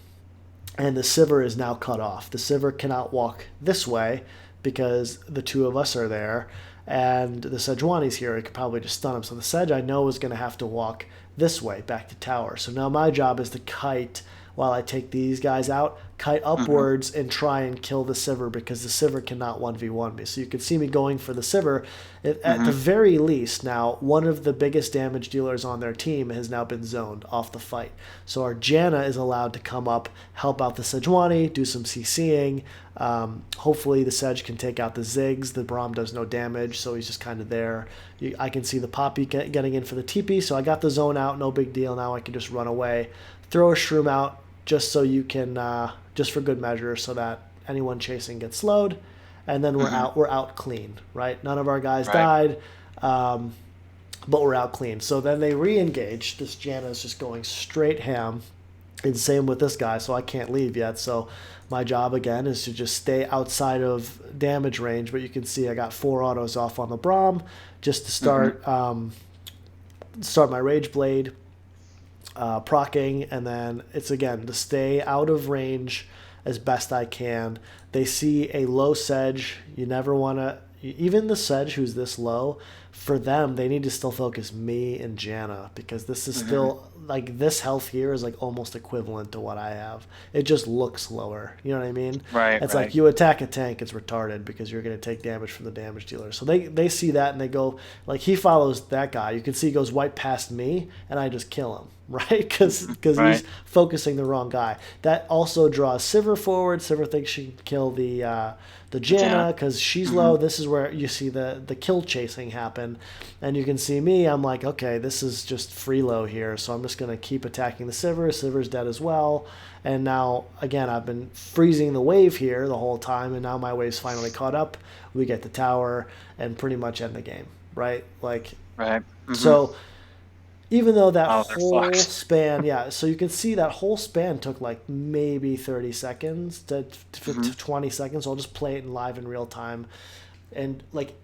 and the Sivir is now cut off. The Sivir cannot walk this way because the two of us are there, and the Sejuani's here. It could probably just stun him. So the Sedge I know is going to have to walk this way back to tower. So now my job is to kite while I take these guys out, kite Hmm. upwards and try and kill the Sivir because the Sivir cannot 1v1 me. So you can see me going for the Sivir. At the Hmm. very least, now, one of the biggest damage dealers on their team has now been zoned off the fight. So our Janna is allowed to come up, help out the Sejuani, do some CCing. Hopefully the Sedge can take out the Ziggs. The Braum does no damage, so he's just kind of there. I can see the Poppy getting in for the TP, so I got the zone out, no big deal. Now I can just run away, throw a Shroom out, just so you can, just for good measure, so that anyone chasing gets slowed, and then we're Hmm. out. We're out clean, right? None of our guys Right. died, but we're out clean. So then they re-engage. This Janna is just going straight ham, and same with this guy. So I can't leave yet. So my job again is to just stay outside of damage range. But you can see I got 4 autos off on the Braum just to Hmm. start my Rage Blade, procking, and then it's again to stay out of range as best I can. They see a low Sedge. You never want to, even the Sedge who's this low, for them, they need to still focus me and Janna because this is Hmm. still like this health here is like almost equivalent to what I have. It just looks lower. You know what I mean? Right. It's like Right. you attack a tank, it's retarded because you're going to take damage from the damage dealer. So they see that and they go like he follows that guy. You can see he goes right past me and I just kill him. Right, because Hmm. he's Right. focusing the wrong guy. That also draws Sivir forward. Sivir thinks she can kill the The Janna. Janna because she's Hmm. low. This is where you see the kill chasing happen, and you can see me. I'm like, okay, this is just free low here, so I'm just gonna keep attacking the Sivir. Sivir's dead as well, and now again I've been freezing the wave here the whole time, and now my wave's finally caught up. We get the tower and pretty much end the game. Right, like Right. Hmm. so even though that Oh, they're whole fucked. span, yeah, so you can see that whole span took like maybe 30 seconds to Hmm. 20 seconds. So I'll just play it in live in real time. And like,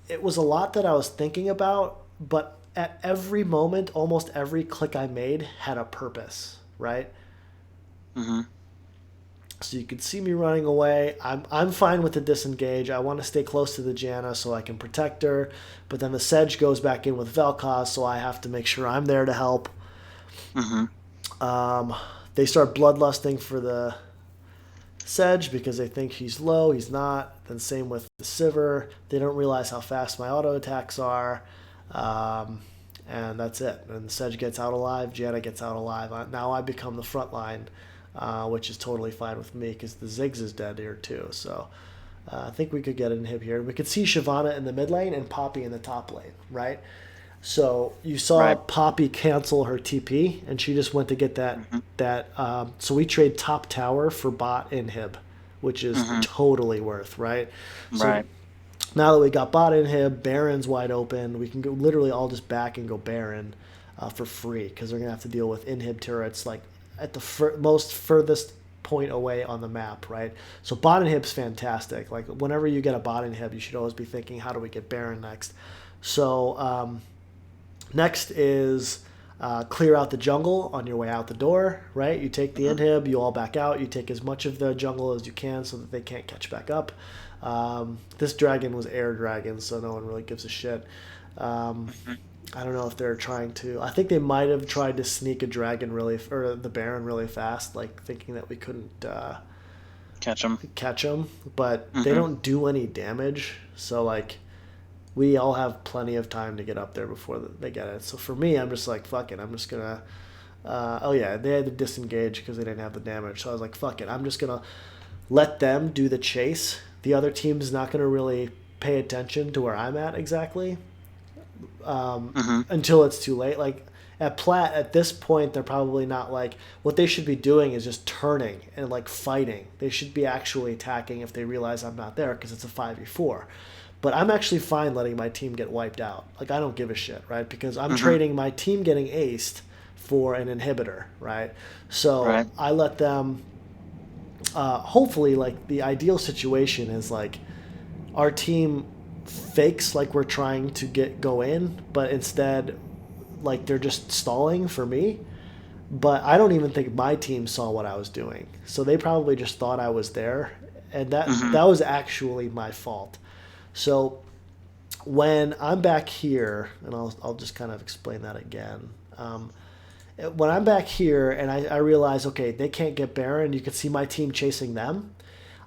it was a lot that I was thinking about, but at every moment, almost every click I made had a purpose, right? Hmm. So you can see me running away. I'm fine with the disengage. I want to stay close to the Janna so I can protect her. But then the Sedge goes back in with Vel'Koz, so I have to make sure I'm there to help. Hmm. Um, they start bloodlusting for the Sedge because they think he's low. He's not. Then same with the Sivir. They don't realize how fast my auto attacks are. Um, and that's it. And the Sedge gets out alive. Janna gets out alive. Now I become the front line, which is totally fine with me because the Ziggs is dead here too. So I think we could get an inhib here. We could see Shyvana in the mid lane and Poppy in the top lane, right? So you saw Right. Poppy cancel her TP, and she just went to get Hmm. that. So we trade top tower for bot inhib, which is Hmm. totally worth, right? So Right. now that we got bot inhib, Baron's wide open. We can go literally all just back and go Baron for free because they're gonna have to deal with inhib turrets like at the most furthest point away on the map, right? So bot inhib's fantastic. Like whenever you get a bot inhib, you should always be thinking, how do we get Baron next? So next is clear out the jungle on your way out the door, right? You take the Hmm. inhib, you all back out, you take as much of the jungle as you can so that they can't catch back up. This dragon was air dragon, so no one really gives a shit. Um, Hmm. I don't know if they're trying to. I think they might have tried to sneak a dragon really, or the Baron really fast, like thinking that we couldn't Catch them. catch them. But they Hmm. don't do any damage, so like we all have plenty of time to get up there before they get it. So for me, I'm just like, fuck it. I'm just gonna Oh yeah, they had to disengage because they didn't have the damage. So I was like, fuck it, I'm just gonna let them do the chase. The other team's not gonna really pay attention to where I'm at exactly Mm-hmm. until it's too late. Like at Platt, at this point, they're probably not like what they should be doing is just turning and like fighting. They should be actually attacking if they realize I'm not there because it's a 5v4. But I'm actually fine letting my team get wiped out. Like I don't give a shit, right? Because I'm Mm-hmm. trading my team getting aced for an inhibitor, right? So Right. I let them. Hopefully, like the ideal situation is like our team fakes like we're trying to go in, but instead like they're just stalling for me. But I don't even think my team saw what I was doing, so they probably just thought I was there, and that Mm-hmm. that was actually my fault. So when I'm back here, and I'll just kind of explain that again. When I'm back here and I realize, okay, they can't get Baron, you can see my team chasing them.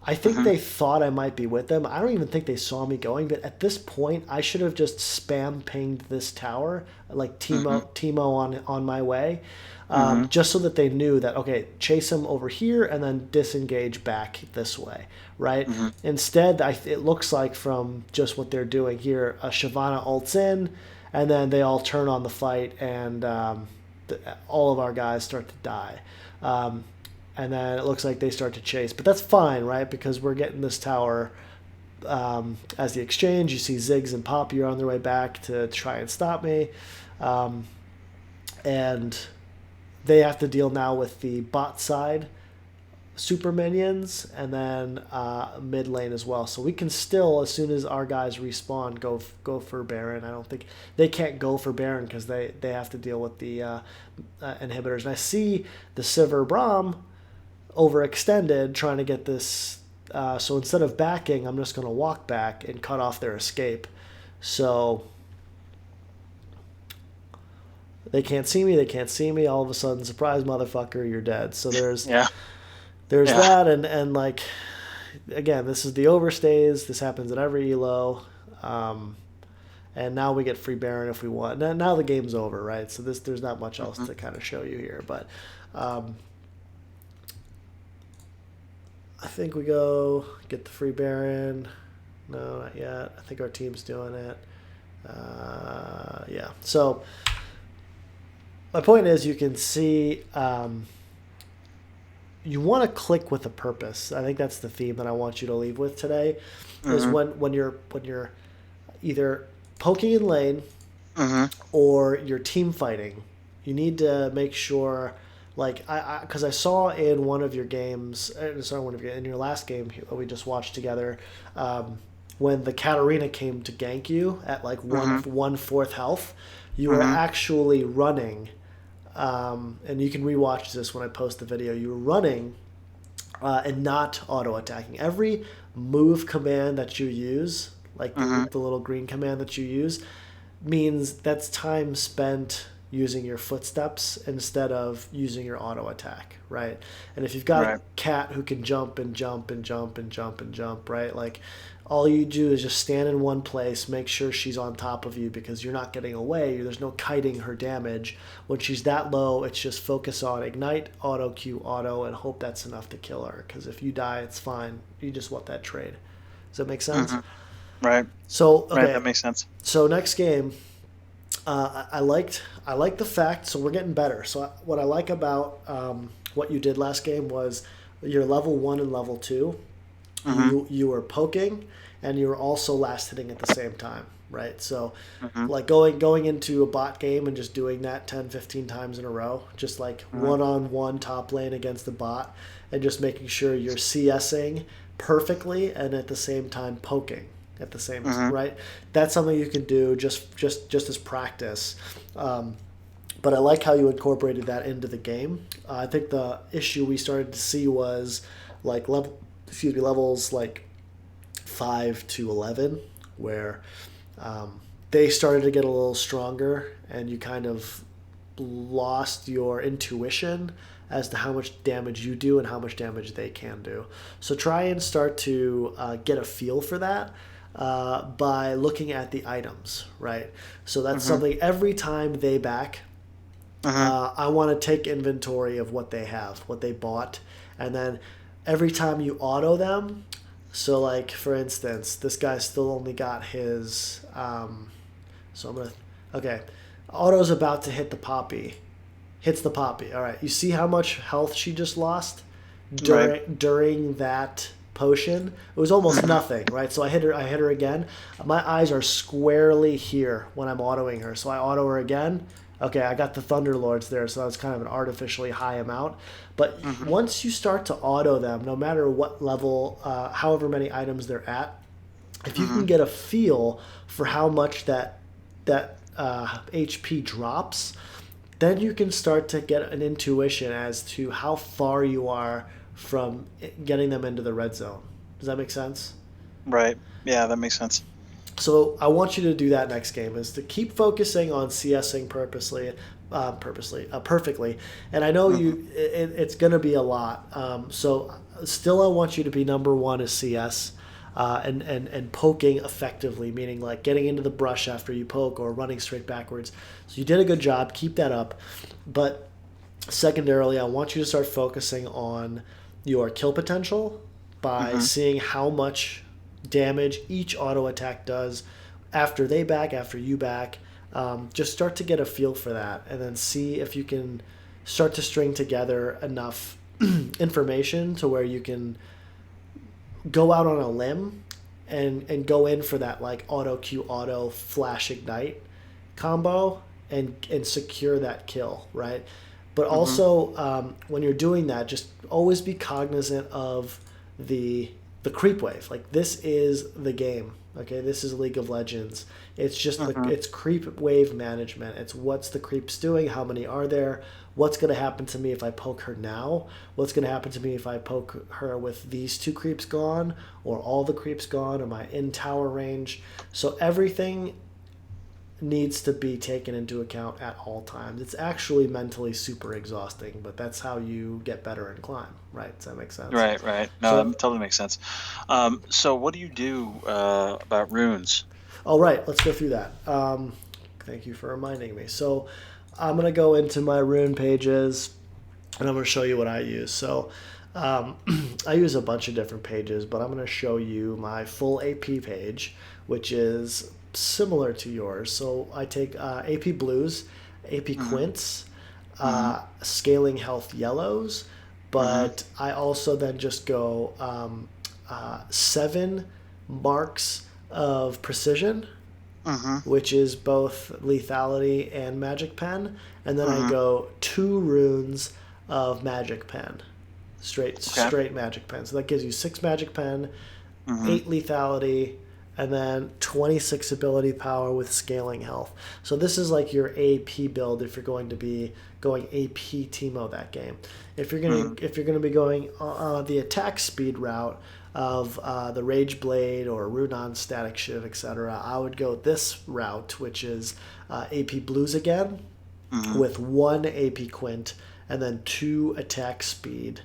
I think Mm-hmm. they thought I might be with them. I don't even think they saw me going, but at this point, I should have just spam pinged this tower, like Mm-hmm. Timo on my way, Mm-hmm. just so that they knew that okay, chase him over here and then disengage back this way, right? Mm-hmm. Instead, it looks like from just what they're doing here, Shyvana ults in, and then they all turn on the fight, and all of our guys start to die. Um, and then it looks like they start to chase. But that's fine, right? Because we're getting this tower as the exchange. You see Ziggs and Poppy are on their way back to try and stop me. Um, and they have to deal now with the bot side super minions and then mid lane as well. So we can still, as soon as our guys respawn, go for Baron. I don't think they can't go for Baron because they have to deal with the inhibitors. And I see the Sivir Braum overextended trying to get this. So instead of backing, I'm just going to walk back and cut off their escape. So they can't see me. They can't see me. All of a sudden, surprise, motherfucker, you're dead. So Yeah. there's Yeah. that, and like again, this is the overstays. This happens at every elo. Um, and now we get free Baron if we want. Now the game's over, right? So there's not much else Mm-hmm. to kind of show you here, but um, I think we go get the free Baron. No, not yet. I think our team's doing it. Yeah. So my point is, you can see. You want to click with a purpose. I think that's the theme that I want you to leave with today. Is Mm-hmm. when you're either poking in lane Mm-hmm. or you're team fighting, you need to make sure, like because I saw in one of your games, in your last game we just watched together, when the Katarina came to gank you at like Mm-hmm. 1/4 health, you were Mm-hmm. actually running, and you can rewatch this when I post the video. You were running and not auto attacking. Every move command that you use, like Mm-hmm. the little green command that you use, means that's time spent using your footsteps instead of using your auto attack, right? And if you've got a Right. cat who can jump and jump and jump and jump and jump, right? Like all you do is just stand in one place, make sure she's on top of you because you're not getting away. There's no kiting her damage. When she's that low, it's just focus on ignite, auto Q, auto, and hope that's enough to kill her. Because if you die, it's fine. You just want that trade. Does that make sense? Mm-hmm. Right. So Right. okay, That makes sense. so next game, I liked the fact. So we're getting better. So what I like about what you did last game was your level 1 and level 2. Mm-hmm. You were poking, and you were also last hitting at the same time, right? So Mm-hmm. like going into a bot game and just doing that 10, 15 times in a row, just like Mm-hmm. one-on-one top lane against the bot, and just making sure you're CSing perfectly and at the same time poking at the same Mm-hmm. right. That's something you can do just as practice. But I like how you incorporated that into the game. I think the issue we started to see was like levels like 5 to 11, where they started to get a little stronger, and you kind of lost your intuition as to how much damage you do and how much damage they can do. So try and start to get a feel for that by looking at the items, right? So that's Mm-hmm. something every time they back, Mm-hmm. I want to take inventory of what they have, what they bought, and then every time you auto them, so like for instance, this guy still only got his. So I'm gonna. Okay, auto's about to hit the poppy. Hits the poppy. All right. You see how much health she just lost Right. during that potion? It was almost Mm-hmm. nothing, right? So I hit her. I hit her again. My eyes are squarely here when I'm autoing her. So I auto her again. Okay, I got the Thunder Lords there, so that's kind of an artificially high amount. But Mm-hmm. once you start to auto them, no matter what level, however many items they're at, if you Mm-hmm. can get a feel for how much that HP drops, then you can start to get an intuition as to how far you are from getting them into the red zone. Does that make sense? Right. Yeah, that makes sense. So I want you to do that next game is to keep focusing on CSing perfectly. And I know Mm-hmm. it's going to be a lot. So still, I want you to be number one as CS. And poking effectively, meaning like getting into the brush after you poke or running straight backwards. So you did a good job. Keep that up. But secondarily, I want you to start focusing on your kill potential by Mm-hmm. seeing how much damage each auto attack does after they back, after you back. Just start to get a feel for that and then see if you can start to string together enough information to where you can go out on a limb and go in for that like auto Q auto flash ignite combo and secure that kill, right? But Mm-hmm. also when you're doing that, just always be cognizant of the the creep wave. Like this is the game. Okay, this is League of Legends. It's just Mm-hmm. it's creep wave management. It's what's the creeps doing, how many are there, what's going to happen to me if I poke her now, what's going to happen to me if I poke her with these two creeps gone, or all the creeps gone, or my in tower range. So everything needs to be taken into account at all times. It's actually mentally super exhausting, but that's how you get better and climb, right? Does that make sense? Right. Right. No, So, that totally makes sense. So what do you do about runes? all right, let's go through that. Thank you for reminding me. So, I'm going to go into my rune pages and I'm going to show you what I use. So, um, I use a bunch of different pages, but I'm going to show you my full AP page, which is similar to yours. So, I take AP blues, AP Mm-hmm. quints, Mm-hmm. scaling health yellows, Mm-hmm. but I also then just go 7 marks of precision, Mm-hmm. which is both lethality and magic pen, and then I Mm-hmm. go 2 runes of magic pen, straight Okay. straight magic pen. So that gives you 6 magic pen, Mm-hmm. 8 lethality, and then 26 ability power with scaling health. So this is like your AP build if you're going to be going AP Teemo that game. Mm-hmm. If you're gonna be going the attack speed route of the Rage Blade or Runon Static Shiv, etc., I would go this route, which is AP Blues again Mm-hmm. with 1 AP Quint and then 2 attack speed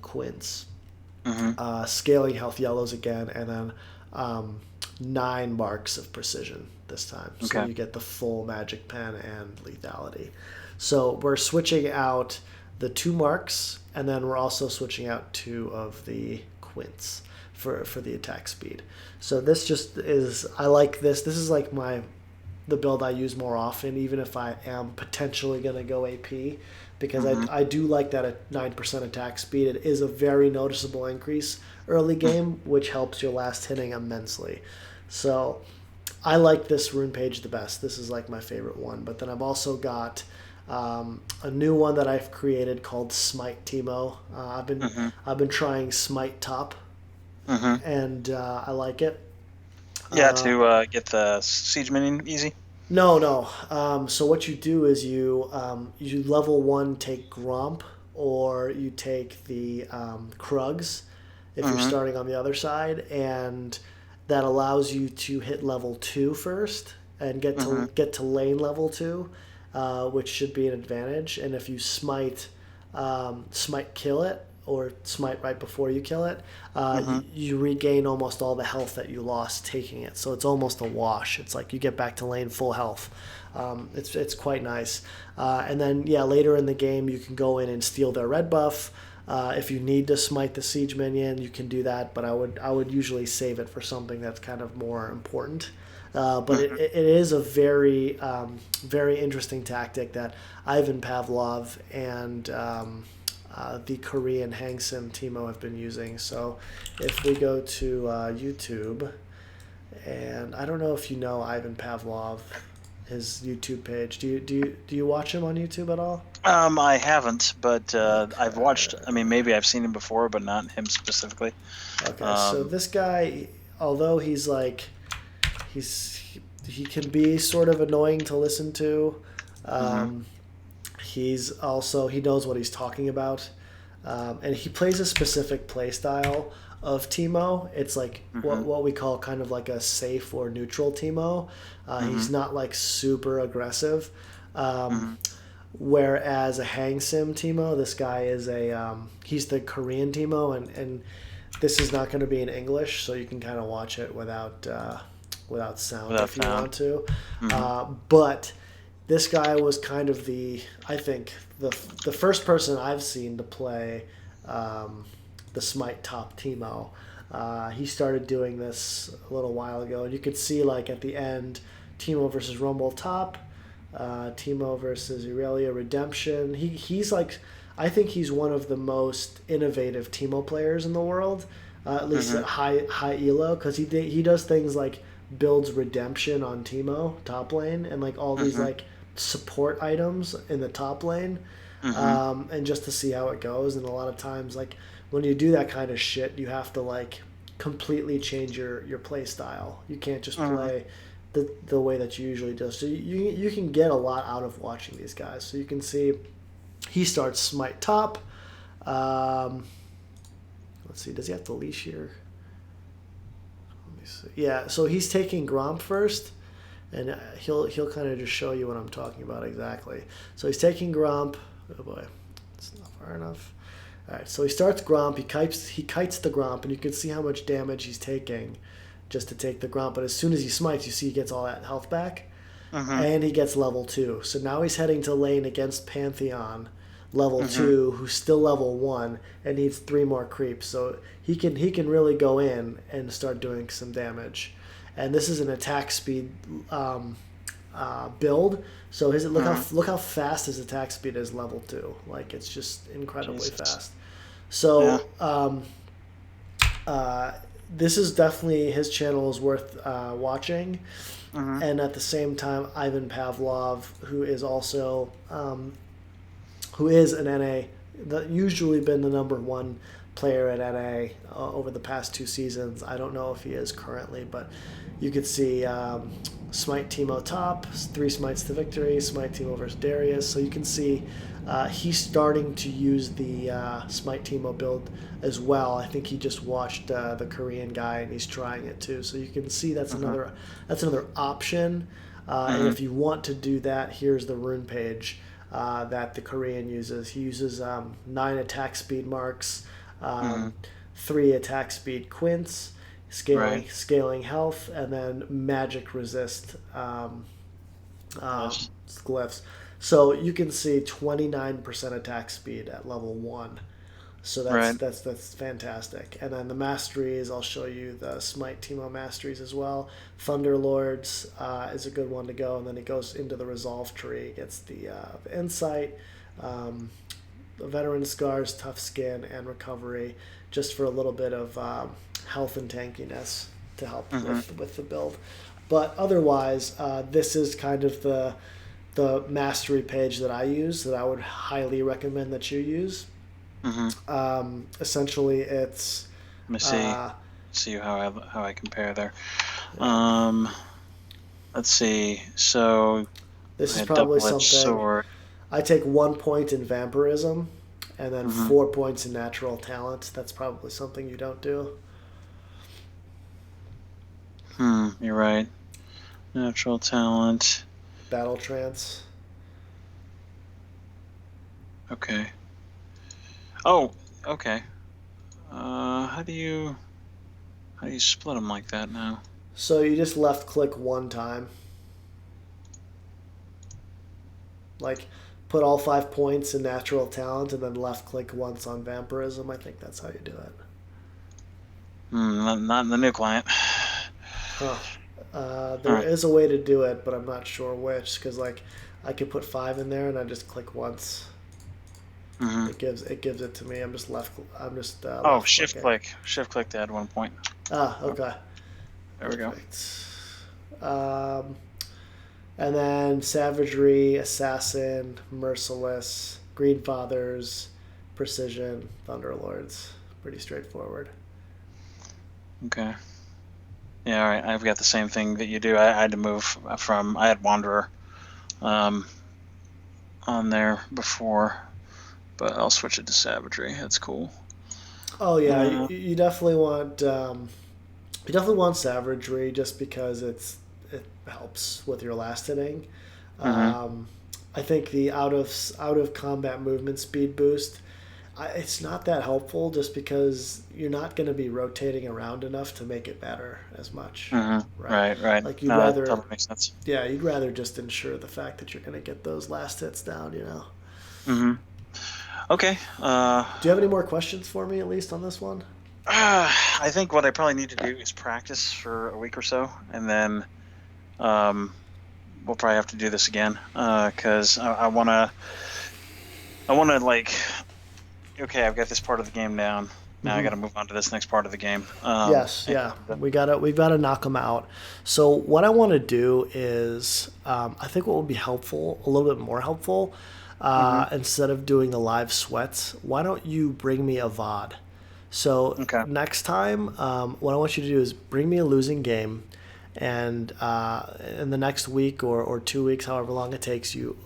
Quints, Mm-hmm. scaling health yellows again, and then um, 9 marks of precision this time. So Okay. you get the full magic pen and lethality. So we're switching out the 2 marks, and then we're also switching out 2 of the quints for the attack speed. So this just is I like this. This is like the build I use more often, even if I am potentially going to go AP, because Mm-hmm. I do like that at 9% attack speed. It is a very noticeable increase early game, which helps your last hitting immensely. So I like this rune page the best. This is like my favorite one. But then I've also got a new one that I've created called Smite Timo. Mm-hmm. I've been trying Smite Top, Mm-hmm. and I like it. Yeah, Uh, to get the siege minion easy. No, no. So what you do is you level one take Gromp, or you take the Krugs if you're Mm-hmm. starting on the other side, and that allows you to hit level 2 first and Mm-hmm. get to lane level 2, which should be an advantage. And if you smite kill it, or smite right before you kill it, Mm-hmm. you regain almost all the health that you lost taking it. So it's almost a wash. It's like you get back to lane full health. It's quite nice. And then yeah, later in the game you can go in and steal their red buff. If you need to smite the siege minion, you can do that, but I would usually save it for something that's kind of more important. But Mm-hmm. it is a very interesting tactic that Ivan Pavlov and the Korean Hang Sim Timo have been using. So if we go to YouTube, and I don't know if you know Ivan Pavlov, his YouTube page. Do you watch him on YouTube at all? I haven't, but I've watched. I Okay. mean, maybe I've seen him before, but not him specifically. Okay. So Um, this guy, although he's he can be sort of annoying to listen to. mm-hmm. Um, he's also he knows what he's talking about, and he plays a specific play style of Teemo. It's like Mm-hmm. what we call kind of like a safe or neutral Teemo. Mm-hmm. He's not like super aggressive. Um, Mm-hmm. Whereas a Hang Sim Teemo, this guy is he's the Korean Teemo, and this is not going to be in English, so you can kind of watch it without sound Without if you sound. want to. Mm-hmm. But this guy was kind of I think the first person I've seen to play the Smite top Teemo. He started doing this a little while ago, and you could see like at the end, Teemo versus Rumble top, Teemo versus Irelia Redemption. He's like, I think he's one of the most innovative Teemo players in the world, at least Mm-hmm. at high elo, because he does things like builds Redemption on Teemo top lane and like all these Mm-hmm. like support items in the top lane, Mm-hmm. and just to see how it goes. And a lot of times, like when you do that kind of shit, you have to like completely change your play style. You can't just Mm-hmm. play the way that you usually do. So you can get a lot out of watching these guys. So you can see he starts Smite top. Um, let's see, does he have to leash here? Let me see. Yeah, so he's taking Gromp first, and he'll kind of just show you what I'm talking about exactly. So he's taking Gromp. Oh boy, it's not far enough. All right, so he starts Gromp. He kites the Gromp, and you can see how much damage he's taking just to take the Gromp. But as soon as he smites, you see he gets all that health back, Mm-hmm. and he gets level 2. So now he's heading to lane against Pantheon, level Mm-hmm. 2, who's still level 1 and needs 3 more creeps. So he can really go in and start doing some damage. And this is an attack speed build. So his Mm-hmm. look how fast his attack speed is level 2. Like it's just incredibly Jesus. fast. Yeah. So uh, this is definitely his channel is worth watching. Mm-hmm. And at the same time, Ivan Pavlov, who is also who is an NA, usually been the number one player at NA over the past 2 seasons. I don't know if he is currently, but you could see Smite Teemo top, 3 smites to victory, Smite Teemo versus Darius. So you can see he's starting to use the Smite Teemo build as well. I think he just watched the Korean guy and he's trying it too. So you can see Mm-hmm. that's another option. And Mm-hmm. if you want to do that, here's the rune page that the Korean uses. He uses 9 attack speed marks, Mm-hmm. 3 attack speed quints, Right. scaling health, and then magic resist Yes. glyphs. So you can see 29% attack speed at level 1. So that's Right. that's that's fantastic. And then the masteries, I'll show you the Smite Teemo masteries as well. Thunderlords is a good one to go, and then it goes into the Resolve tree. Gets the Insight, um, the Veteran Scars, Tough Skin, and Recovery, just for a little bit of health and tankiness to help Mm-hmm. with the build. But otherwise, this is kind of the mastery page that I use that I would highly recommend that you use. Mm-hmm. Essentially, it's Let me uh, see how I compare there. yeah, Um, let's see. So this I is had probably double-edged something sword. I take 1 point in vampirism, and then Mm-hmm. 4 points in natural talent. That's probably something you don't do. You're right. Natural talent. Battle trance. Okay. Oh, Okay. How do you split them like that now? So you just left click one time, like put all 5 points in natural talent, and then left click once on vampirism. I think that's how you do it. Not in the new client. Huh. All There right. is a way to do it, but I'm not sure which. Because like, I could put 5 in there, and I just click once. Mm-hmm. It gives it to me. I'm just Oh, left clicking. shift click to add 1 point. Ah, Oh, okay, there we go. perfect. Um, and then savagery, assassin, merciless, green fathers, precision, thunderlords. Pretty straightforward. Okay. Yeah, all right. I've got the same thing that you do. I had to move from. I had Wanderer um, on there before, but I'll switch it to Savagery. That's cool. Oh yeah, Uh, you definitely want savagery just because it helps with your last hitting. mm-hmm. Um, I think the out of combat movement speed boost, it's not that helpful just because you're not going to be rotating around enough to make it better as much, Mm-hmm. right? Right, right. Like you'd No, that rather, totally makes sense. yeah, you'd rather just ensure the fact that you're going to get those last hits down. Mm-hmm. Okay. Do you have any more questions for me, at least on this one? I think what I probably need to do is practice for a week or so, and then um, we'll probably have to do this again because I wanna like okay, I've got this part of the game down. Now I Mm-hmm. got to move on to this next part of the game. Yes, And, yeah, we've gotta knock them out. So what I want to do is, I think what would be helpful, a little bit more helpful, hmm instead of doing the live sweats, why don't you bring me a VOD? So Okay. next time, what I want you to do is bring me a losing game, and in the next week or 2 weeks, however long it takes you,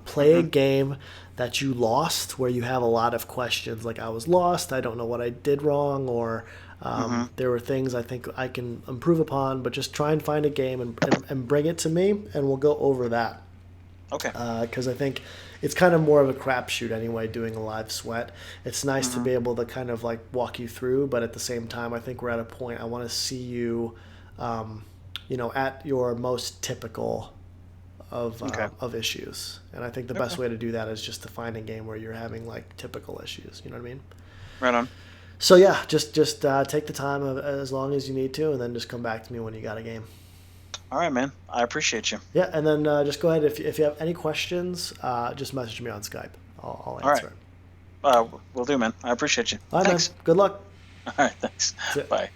play a hmm game that you lost where you have a lot of questions. Like, I was lost, I don't know what I did wrong, or hmm there were things I think I can improve upon, but just try and find a game and bring it to me, and we'll go over that. Okay. Because I think it's kind of more of a crapshoot anyway, doing a live sweat. It's nice to hmm be able to kind of like walk you through, but at the same time, I think we're at a point I want to see you, um, at your most typical Okay. of issues. And I think the Okay. best way to do that is just to find a game where you're having like typical issues. You know what I mean? Right on. So yeah, just take the time as long as you need to, and then just come back to me when you got a game. All right, man. I appreciate you. Yeah, and then just go ahead if you have any questions, just message me on Skype. I'll All right. answer it. Will do, man. I appreciate you. All right, man. Thanks. Good luck. All right. Thanks. That's it. Bye.